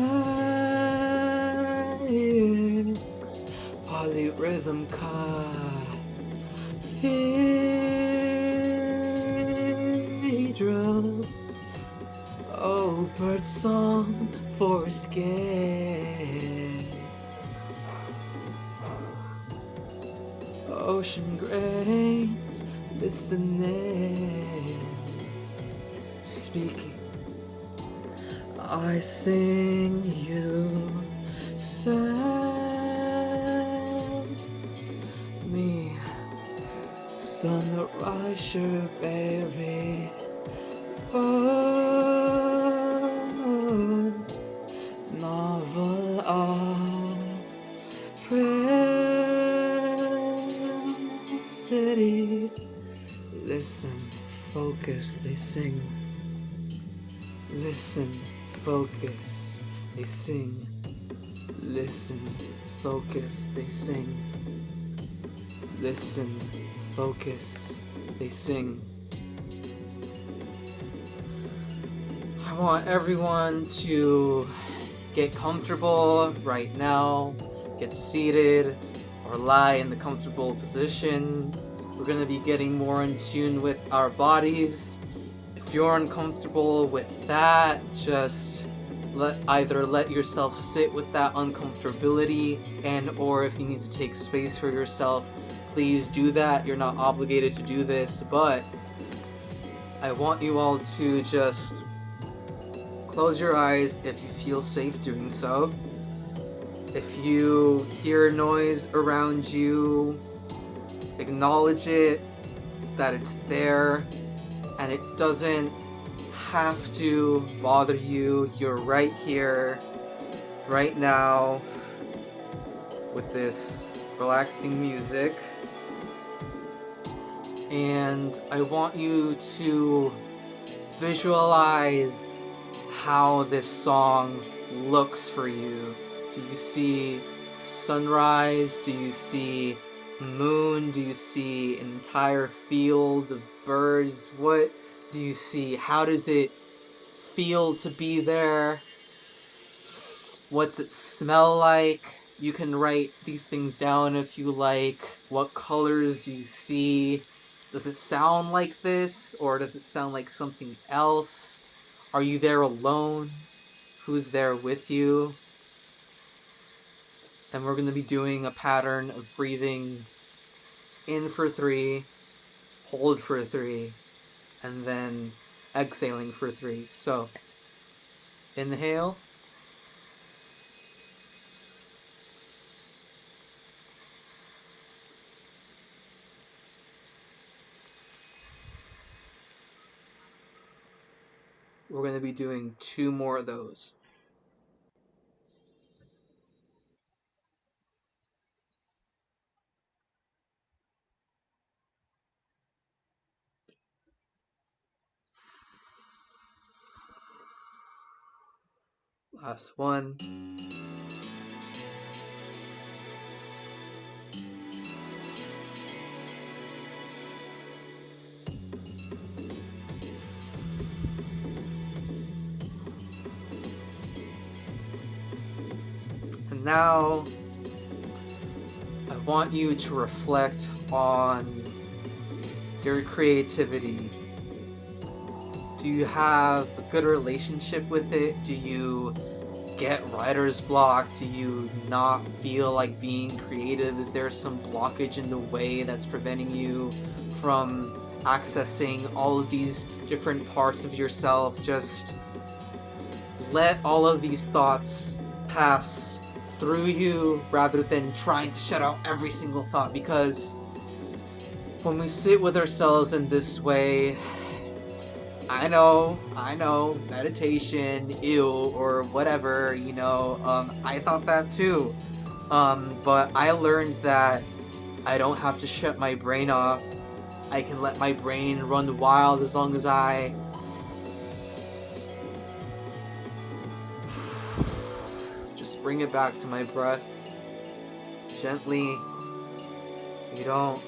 polyrhythm cathedrals, oh, bird song, forest gate, ocean grains, listening, speaking, I sing you, sense me, sunrise, sugarberry, earth, novel of prayer, Listen, focus, they sing. Listen, focus, they sing. Listen, focus, they sing. Listen, focus, they sing. I want everyone to get comfortable right now, get seated, or lie in the comfortable position. We're going to be getting more in tune with our bodies. If you're uncomfortable with that, just either let yourself sit with that uncomfortability, and or if you need to take space for yourself, please do that. You're not obligated to do this, but I want you all to just close your eyes if you feel safe doing so. If you hear noise around you, acknowledge it, that it's there, and it doesn't have to bother you. You're right here, right now, with this relaxing music. And I want you to visualize how this song looks for you. Do you see sunrise? Do you see moon? Do you see an entire field of birds? What do you see? How does it feel to be there? What's it smell like? You can write these things down if you like. What colors do you see? Does it sound like this, or does it sound like something else? Are you there alone? Who's there with you? And we're going to be doing a pattern of breathing in for 3, hold for 3, and then exhaling for 3. So, inhale. We're going to be doing 2 more of those. Last one. And now, I want you to reflect on your creativity. Do you have a good relationship with it? Do you get writer's block? Do you not feel like being creative? Is there some blockage in the way that's preventing you from accessing all of these different parts of yourself? Just let all of these thoughts pass through you rather than trying to shut out every single thought, because when we sit with ourselves in this way, I know, meditation, ew, or whatever, I thought that too. But I learned that I don't have to shut my brain off. I can let my brain run wild as long as I just bring it back to my breath. Gently. You don't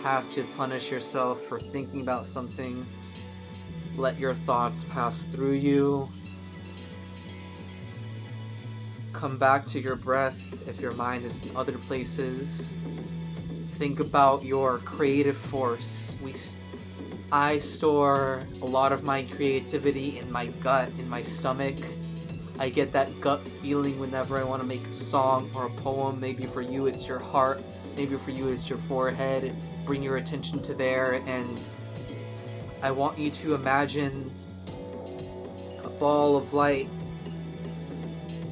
have to punish yourself for thinking about something. Let your thoughts pass through you. Come back to your breath if your mind is in other places. Think about your creative force. I store a lot of my creativity in my gut, in my stomach. I get that gut feeling whenever I want to make a song or a poem. Maybe for you it's your heart, maybe for you it's your forehead. Bring your attention to there, and I want you to imagine a ball of light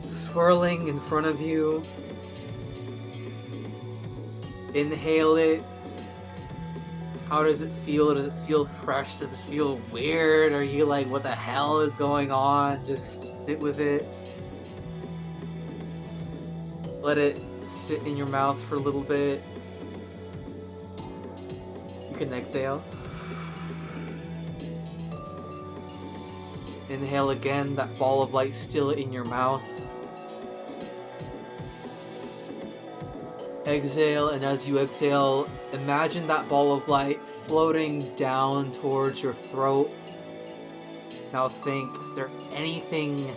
swirling in front of you. Inhale it. How does it feel? Does it feel fresh? Does it feel weird? Are you like, what the hell is going on? Just sit with it. Let it sit in your mouth for a little bit. You can exhale. Inhale again, that ball of light still in your mouth. Exhale, and as you exhale, imagine that ball of light floating down towards your throat. Now think, is there anything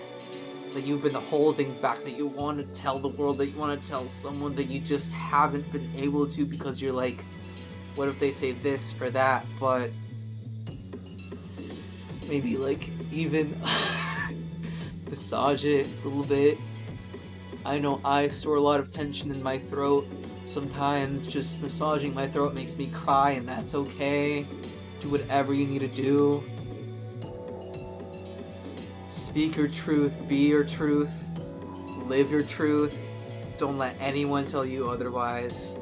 that you've been holding back that you want to tell the world, that you want to tell someone, that you just haven't been able to because you're like, what if they say this or that? But maybe like even massage it a little bit. I know I store a lot of tension in my throat. Sometimes just massaging my throat makes me cry, and that's okay. Do whatever you need to do. Speak your truth, be your truth, live your truth. Don't let anyone tell you otherwise.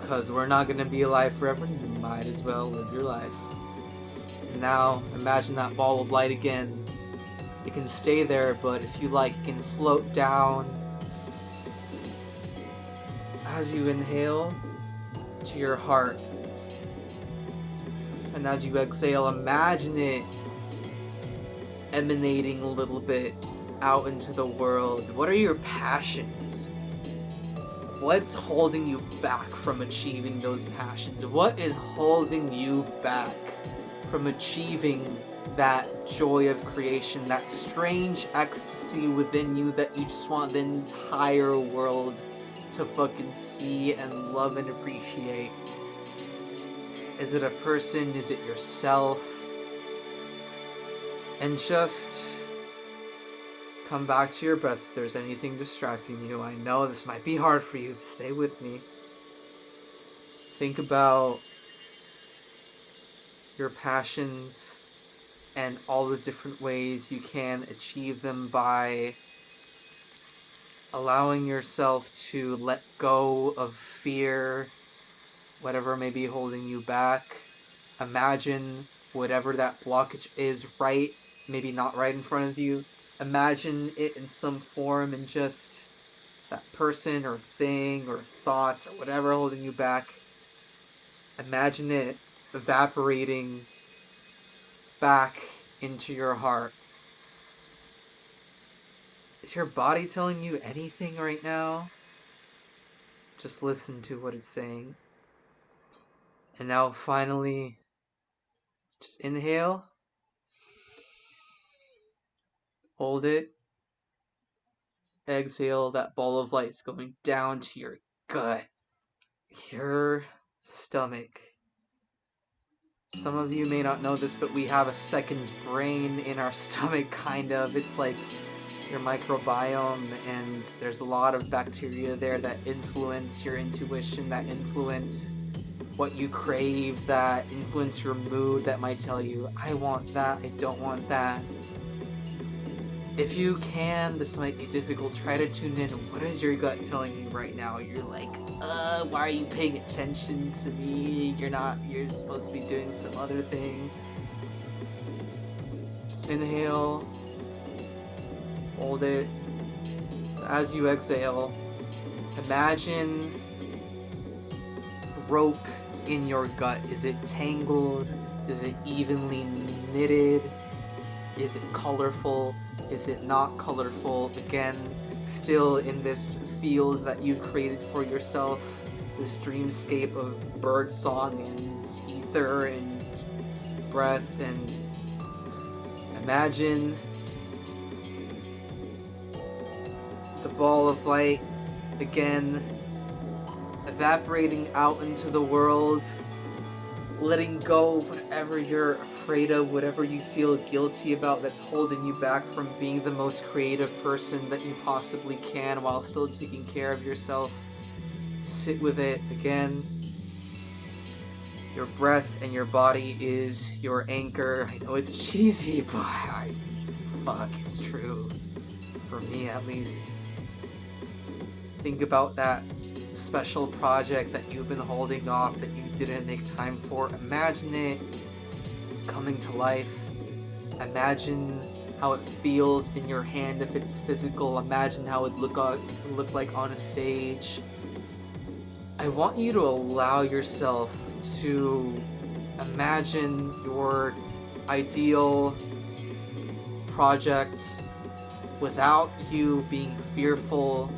Because we're not going to be alive forever, you might as well live your life. And now, imagine that ball of light again. It can stay there, but if you like, it can float down. As you inhale, to your heart. And as you exhale, imagine it emanating a little bit out into the world. What are your passions? What's holding you back from achieving those passions? What is holding you back from achieving that joy of creation, that strange ecstasy within you that you just want the entire world to fucking see and love and appreciate? Is it a person? Is it yourself? And just come back to your breath if there's anything distracting you. I know this might be hard for you. Stay with me. Think about your passions and all the different ways you can achieve them by allowing yourself to let go of fear, whatever may be holding you back. Imagine whatever that blockage is right, maybe not right in front of you. Imagine it in some form, and just that person or thing or thoughts or whatever holding you back. Imagine it evaporating back into your heart. Is your body telling you anything right now? Just listen to what it's saying. And now finally, just inhale. Hold it. Exhale, that ball of light is going down to your gut, your stomach. Some of you may not know this, but we have a second brain in our stomach, kind of. It's like your microbiome, and there's a lot of bacteria there that influence your intuition, that influence what you crave, that influence your mood, that might tell you, I want that, I don't want that. If you can, this might be difficult, try to tune in. What is your gut telling you right now? You're like, why are you paying attention to me? You're supposed to be doing some other thing. Just inhale. Hold it. As you exhale, imagine rope in your gut. Is it tangled? Is it evenly knitted? Is it colorful? Is it not colorful? Again, still in this field that you've created for yourself, this dreamscape of bird song and ether and breath, and imagine the ball of light again evaporating out into the world, letting go of whatever you're afraid of, whatever you feel guilty about that's holding you back from being the most creative person that you possibly can while still taking care of yourself. Sit with it again. Your breath and your body is your anchor. I know it's cheesy, but fuck, it's true. For me, at least. Think about that special project that you've been holding off that you didn't make time for. Imagine it coming to life. Imagine how it feels in your hand if it's physical. Imagine how it look like on a stage. I want you to allow yourself to imagine your ideal project without you being fearful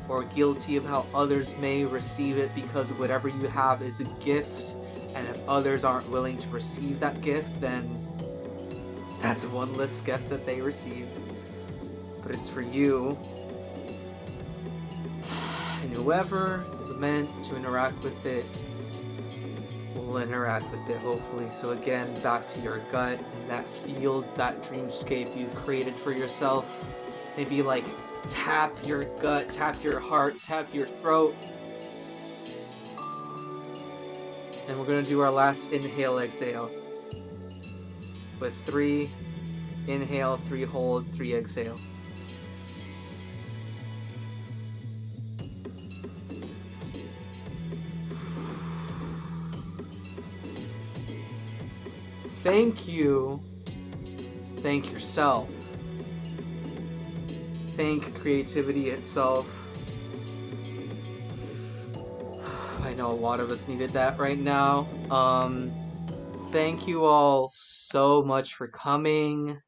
or guilty of how others may receive it, because whatever you have is a gift, and if others aren't willing to receive that gift, then that's one less gift that they receive. But it's for you, and whoever is meant to interact with it will interact with it, hopefully. So again, back to your gut and that field, that dreamscape you've created for yourself. Maybe like tap your gut, tap your heart, tap your throat. And we're gonna do our last inhale, exhale. With 3 inhale, 3 hold, 3 exhale. Thank you. Thank yourself. Thank creativity itself. I know a lot of us needed that right now. Thank you all so much for coming.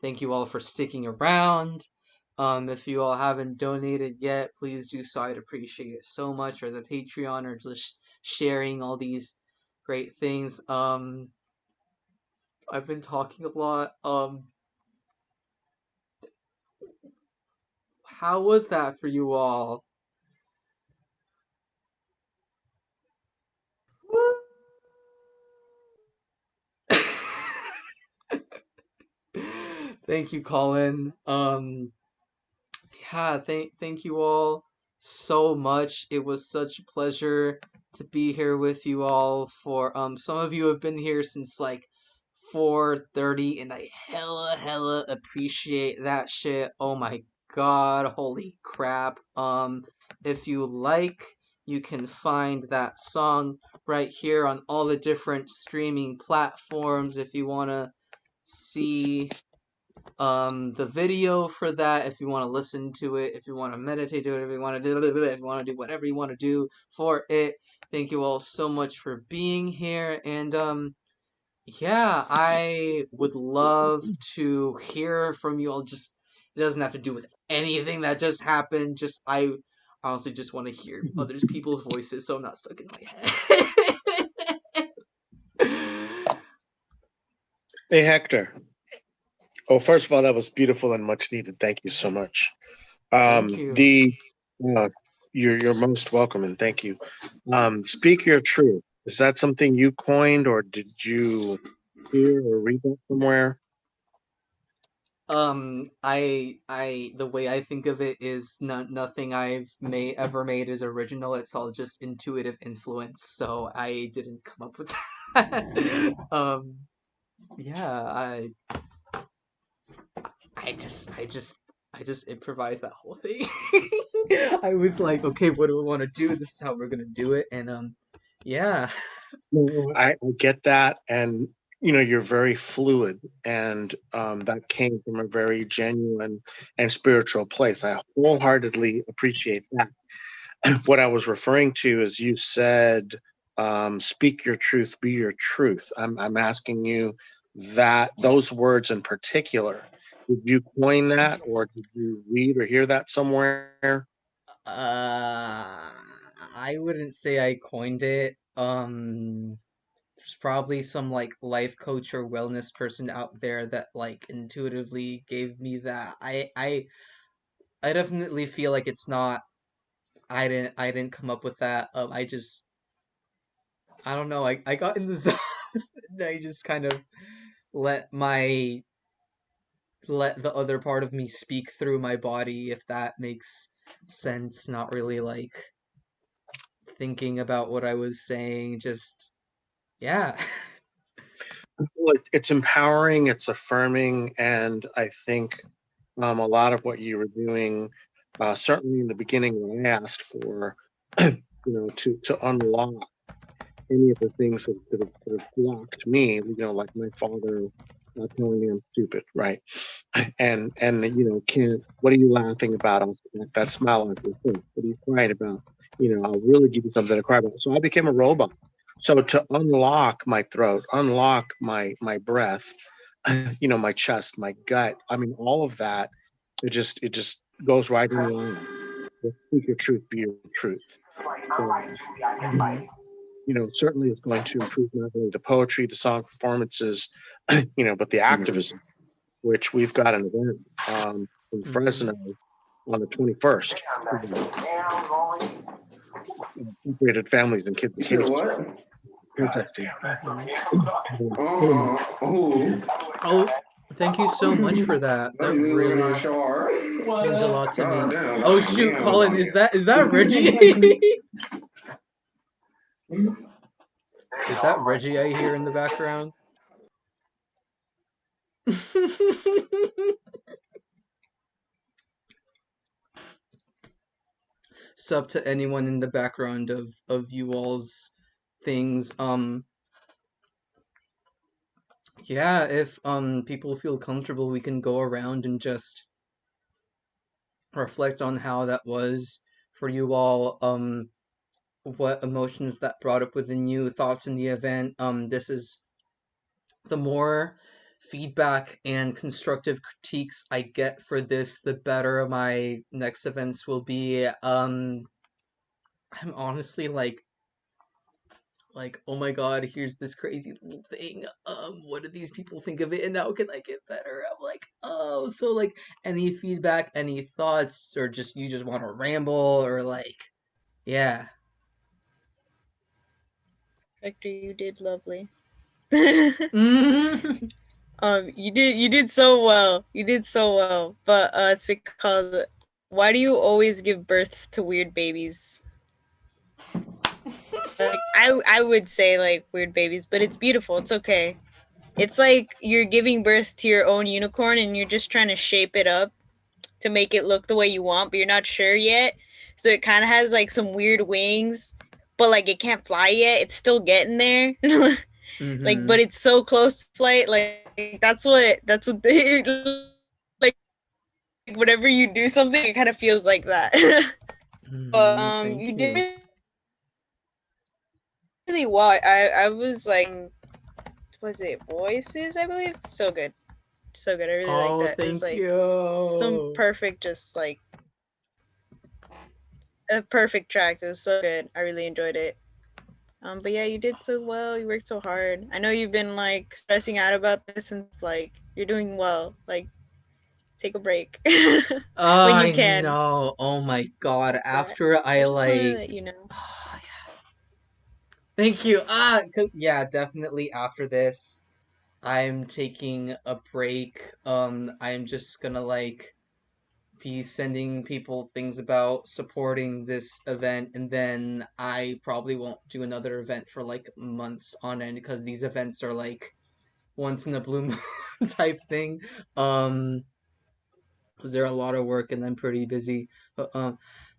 Thank you all for sticking around. If you all haven't donated yet, please do so. I'd appreciate it so much. Or the Patreon, or just sharing all these great things. I've been talking a lot. How was that for you all? Thank you, Colin. Yeah, thank you all so much. It was such a pleasure to be here with you all. For some of you have been here since like 4:30, and I hella appreciate that shit. Oh my god, holy crap. If you like, you can find that song right here on all the different streaming platforms. If you want to see the video for that, if you want to listen to it, if you want to meditate to it, if you want to do whatever you want to do for it. Thank you all so much for being here, and yeah, I would love to hear from you all. Just, it doesn't have to do with anything that just happened. Just, I honestly just want to hear other people's voices, so I'm not stuck in my head. Hey, Hector. Oh, first of all, that was beautiful and much needed. Thank you so much. Thank you. You're most welcome, and thank you. Speak your truth. Is that something you coined, or did you hear or read that somewhere? The way I think of it is nothing I've ever made is original. It's all just intuitive influence. So I didn't come up with that. Yeah, I just improvised that whole thing. I was like, okay, what do we want to do? This is how we're gonna do it, and yeah. No, I get that, and you're very fluid, and that came from a very genuine and spiritual place. I wholeheartedly appreciate that. What I was referring to is, you said, speak your truth, be your truth. I'm asking you that those words in particular. Did you coin that, or did you read or hear that somewhere? I wouldn't say I coined it. There's probably some like life coach or wellness person out there that like intuitively gave me that. I definitely feel like it's not. I didn't come up with that. I don't know. I got in the zone, and I just kind of let my let the other part of me speak through my body, if that makes sense. Not really like thinking about what I was saying, just yeah. Well, it's empowering, it's affirming, and I think a lot of what you were doing, certainly in the beginning when I asked for, to unlock any of the things that have blocked me, like my father telling me I'm stupid, right? And can't. What are you laughing about? That smile on your face. What are you crying about? I'll really give you something to cry about. So I became a robot. So to unlock my throat, unlock my breath, my chest, my gut. I mean, all of that. It just goes right in line. Speak your truth, be your truth. So, certainly it's going to improve not only the poetry, the song performances, but the activism, which we've got an event in Fresno on the 21st. Integrated families and kids. You said what? Protesting. Oh, thank you so much for that. That really means a lot to me. Oh shoot, Colin, is that Reggie? Is that Reggie I hear in the background? Sub to anyone in the background of you all's things. Yeah, if people feel comfortable, we can go around and just reflect on how that was for you all. What emotions that brought up within you, thoughts in the event. This is the more feedback and constructive critiques I get for this, the better my next events will be. I'm honestly like, oh my god, here's this crazy little thing. What do these people think of it, and how can I get better? I'm like, oh, so like any feedback, any thoughts, or just you just want to ramble, or like, yeah. Hector, you did lovely. Mm-hmm. You did so well. You did so well. But it's called Why Do You Always Give Birth to Weird Babies? Like I would say like weird babies, but it's beautiful. It's okay. It's like you're giving birth to your own unicorn and you're just trying to shape it up to make it look the way you want, but you're not sure yet. So it kind of has like some weird wings, but like it can't fly yet. It's still getting there. Like, but it's so close to flight. Like that's what they like. Whenever you do something, it kind of feels like that. But Thank you you. did really well. I was like, was it voices? I believe so good, so good. I really like that. It was Thank like you. some perfect, just like a perfect track. It was so good. I really enjoyed it. But yeah, you did so well. You worked so hard. I know you've been like stressing out about this, and like you're doing well. Like, take a break when you I can. know. Oh my god. Yeah. After I I just want to like, let you know. oh, yeah. Thank you. Yeah, definitely after this, I'm taking a break. I'm just gonna like be sending people things about supporting this event, and then I probably won't do another event for like months on end because these events are like once in a blue moon type thing. Because they're a lot of work and I'm pretty busy. But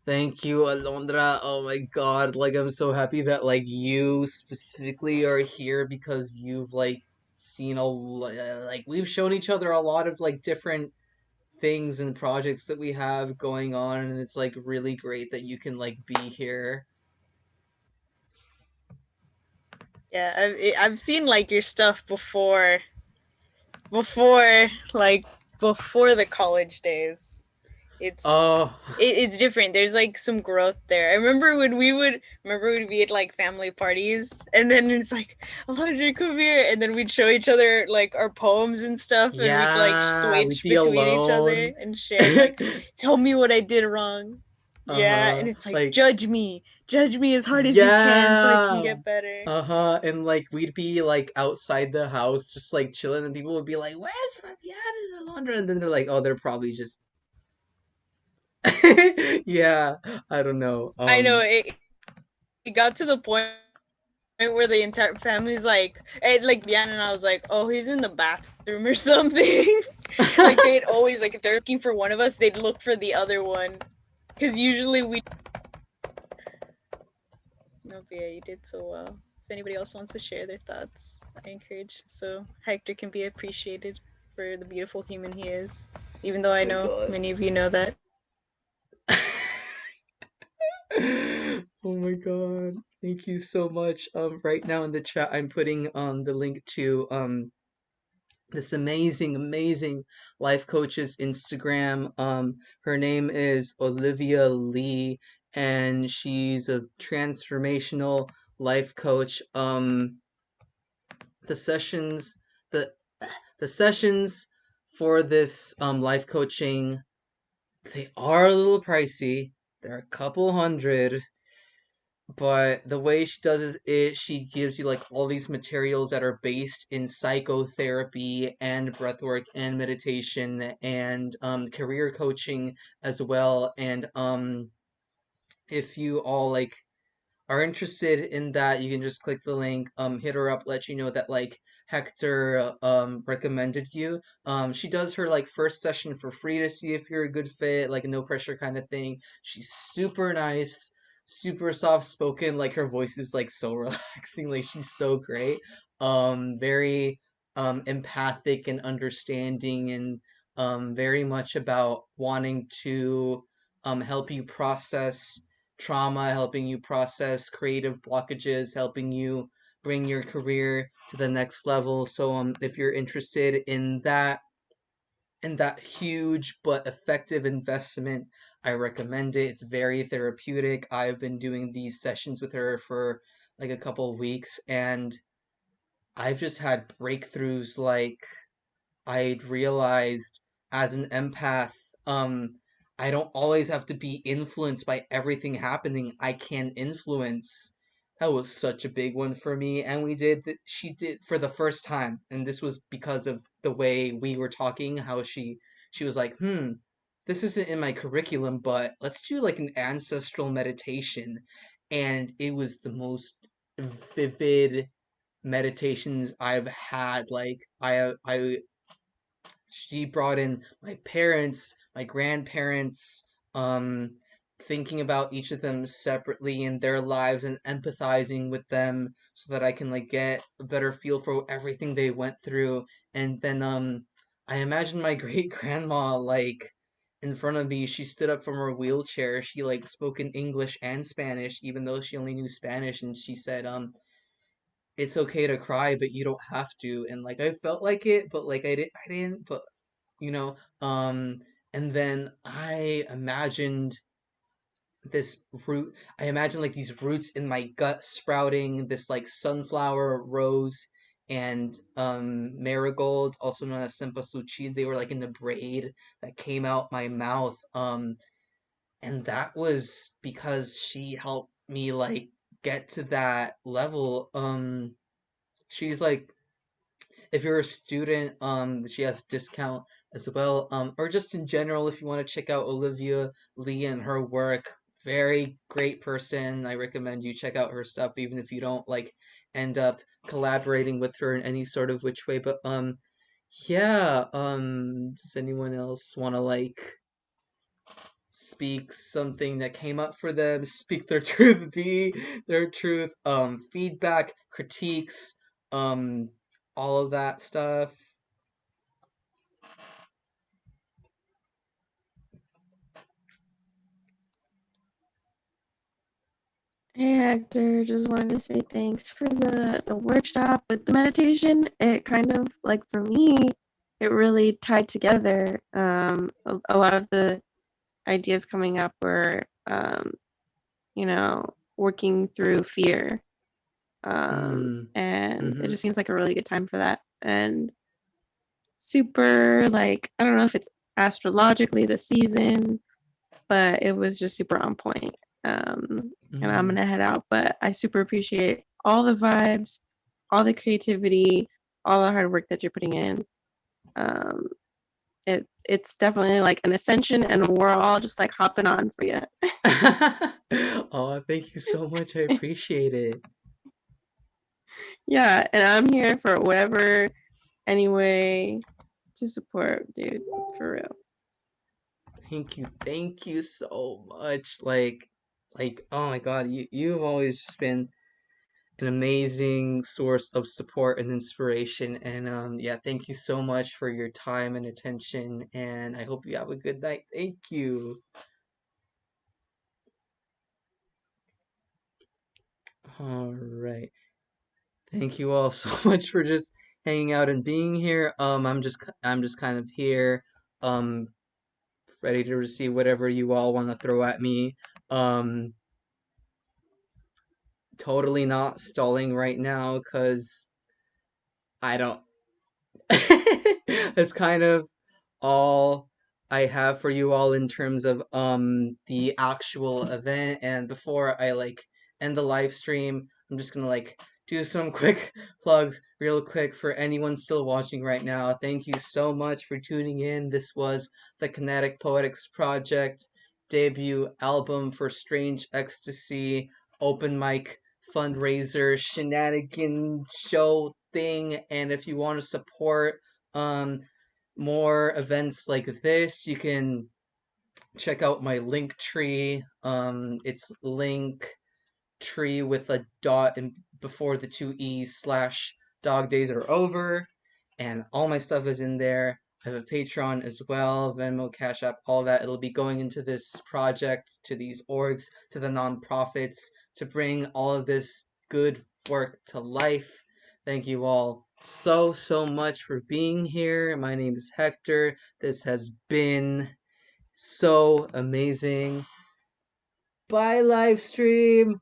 thank you, Alondra. Oh my god, like I'm so happy that like you specifically are here because you've like seen like we've shown each other a lot of like different things and projects that we have going on, and it's like really great that you can like be here. Yeah, I've seen like your stuff before like before the college days. Oh, It's different. There's like some growth there. I remember when we'd be at like family parties, and then it's like, Alondra, come here, and then we'd show each other like our poems and stuff, and we'd like yeah, we'd switch be between each other alone. and share like, tell me what I did wrong. Yeah, Uh-huh. and it's like, Like, judge me as hard as you can, so I can yeah. get better. Uh-huh. And like we'd be like outside the house just like chilling, and people would be like, "Where's Fabiana and Alondra?" And then they're like, "Oh, they're probably just." Yeah, I don't know. I know it got to the point where the entire family's like, Bian, and I was like, oh, he's in the bathroom or something. Like they'd always like if they're looking for one of us, they'd look for the other one, because usually we. No, but yeah, you did so well. If anybody else wants to share their thoughts, I encourage so Hector can be appreciated for the beautiful human he is. Even though I know many of you know that. Oh my god. Thank you so much. Right now in the chat I'm putting the link to this amazing life coach's Instagram. Her name is Olivia Lee, and she's a transformational life coach. The sessions the the sessions for this life coaching, they are a little pricey. They're a couple hundred, but the way she does she gives you like all these materials that are based in psychotherapy and breathwork and meditation and career coaching as well. And if you all like are interested in that, you can just click the link, hit her up, let you know that like Hector recommended you. She does her like first session for free to see if you're a good fit, like no pressure kind of thing. She's super nice, super soft spoken, like her voice is like so relaxing, like she's so great. Very empathic and understanding, and very much about wanting to help you process trauma, helping you process creative blockages, helping you bring your career to the next level. So if you're interested in that huge but effective investment, I recommend it. It's very therapeutic. I've been doing these sessions with her for like a couple of weeks, and I've just had breakthroughs. Like I'd realized as an empath, I don't always have to be influenced by everything happening. I can influence. That was such a big one for me. And she did for the first time. And this was because of the way we were talking, how she was like, this isn't in my curriculum, but let's do like an ancestral meditation. And it was the most vivid meditations I've had. Like I she brought in my parents, my grandparents, thinking about each of them separately in their lives and empathizing with them so that I can like get a better feel for everything they went through. And then I imagine my great grandma like in front of me. She stood up from her wheelchair. She like spoke in English and Spanish, even though she only knew Spanish, and she said, it's okay to cry, but you don't have to. And like I felt like it, but like I didn't, but you know and then this root I imagined like these roots in my gut sprouting this like sunflower, rose, and marigold, also known as cempasúchil. They were like in the braid that came out my mouth, and that was because she helped me like get to that level. She's like, if you're a student, she has a discount as well. Or just in general, if you want to check out Olivia Lee and her work, very great person. I recommend you check out her stuff, even if you don't like end up collaborating with her in any sort of which way. But yeah. Does anyone else want to like speak something that came up for them? Speak their truth, be their truth. Feedback, critiques, um all of that stuff. Hey Hector, just wanted to say thanks for the workshop with the meditation. It kind of like for me, it really tied together. A lot of the ideas coming up were, working through fear. And it just seems like a really good time for that. And super like, I don't know if it's astrologically the season, but it was just super on point. And I'm gonna head out, but I super appreciate all the vibes, all the creativity, all the hard work that you're putting in. It's definitely like an ascension, and we're all just like hopping on for you. Oh, thank you so much. I appreciate it. Yeah, and I'm here for whatever anyway to support, dude, for real. Thank you so much. Like oh my god, you've always just been an amazing source of support and inspiration. And yeah, thank you so much for your time and attention, and I hope you have a good night. Thank you. All right. Thank you all so much for just hanging out and being here. I'm just kind of here, ready to receive whatever you all want to throw at me. Totally not stalling right now, cause I don't. That's kind of all I have for you all in terms of the actual event. And before I end the live stream, I'm just gonna do some quick plugs real quick for anyone still watching right now. Thank you so much for tuning in. This was the Kinetic Poetics Project debut album for Strange Ecstasy open mic fundraiser shenanigan show thing. And if you want to support more events like this, you can check out my link tree. It's link tree with a dot and before the two e's / dog days are over, and all my stuff is in there. I have a Patreon as well, Venmo, Cash App, all that. It'll be going into this project, to these orgs, to the nonprofits, to bring all of this good work to life. Thank you all so much for being here. My name is Hector. This has been so amazing. Bye, live stream.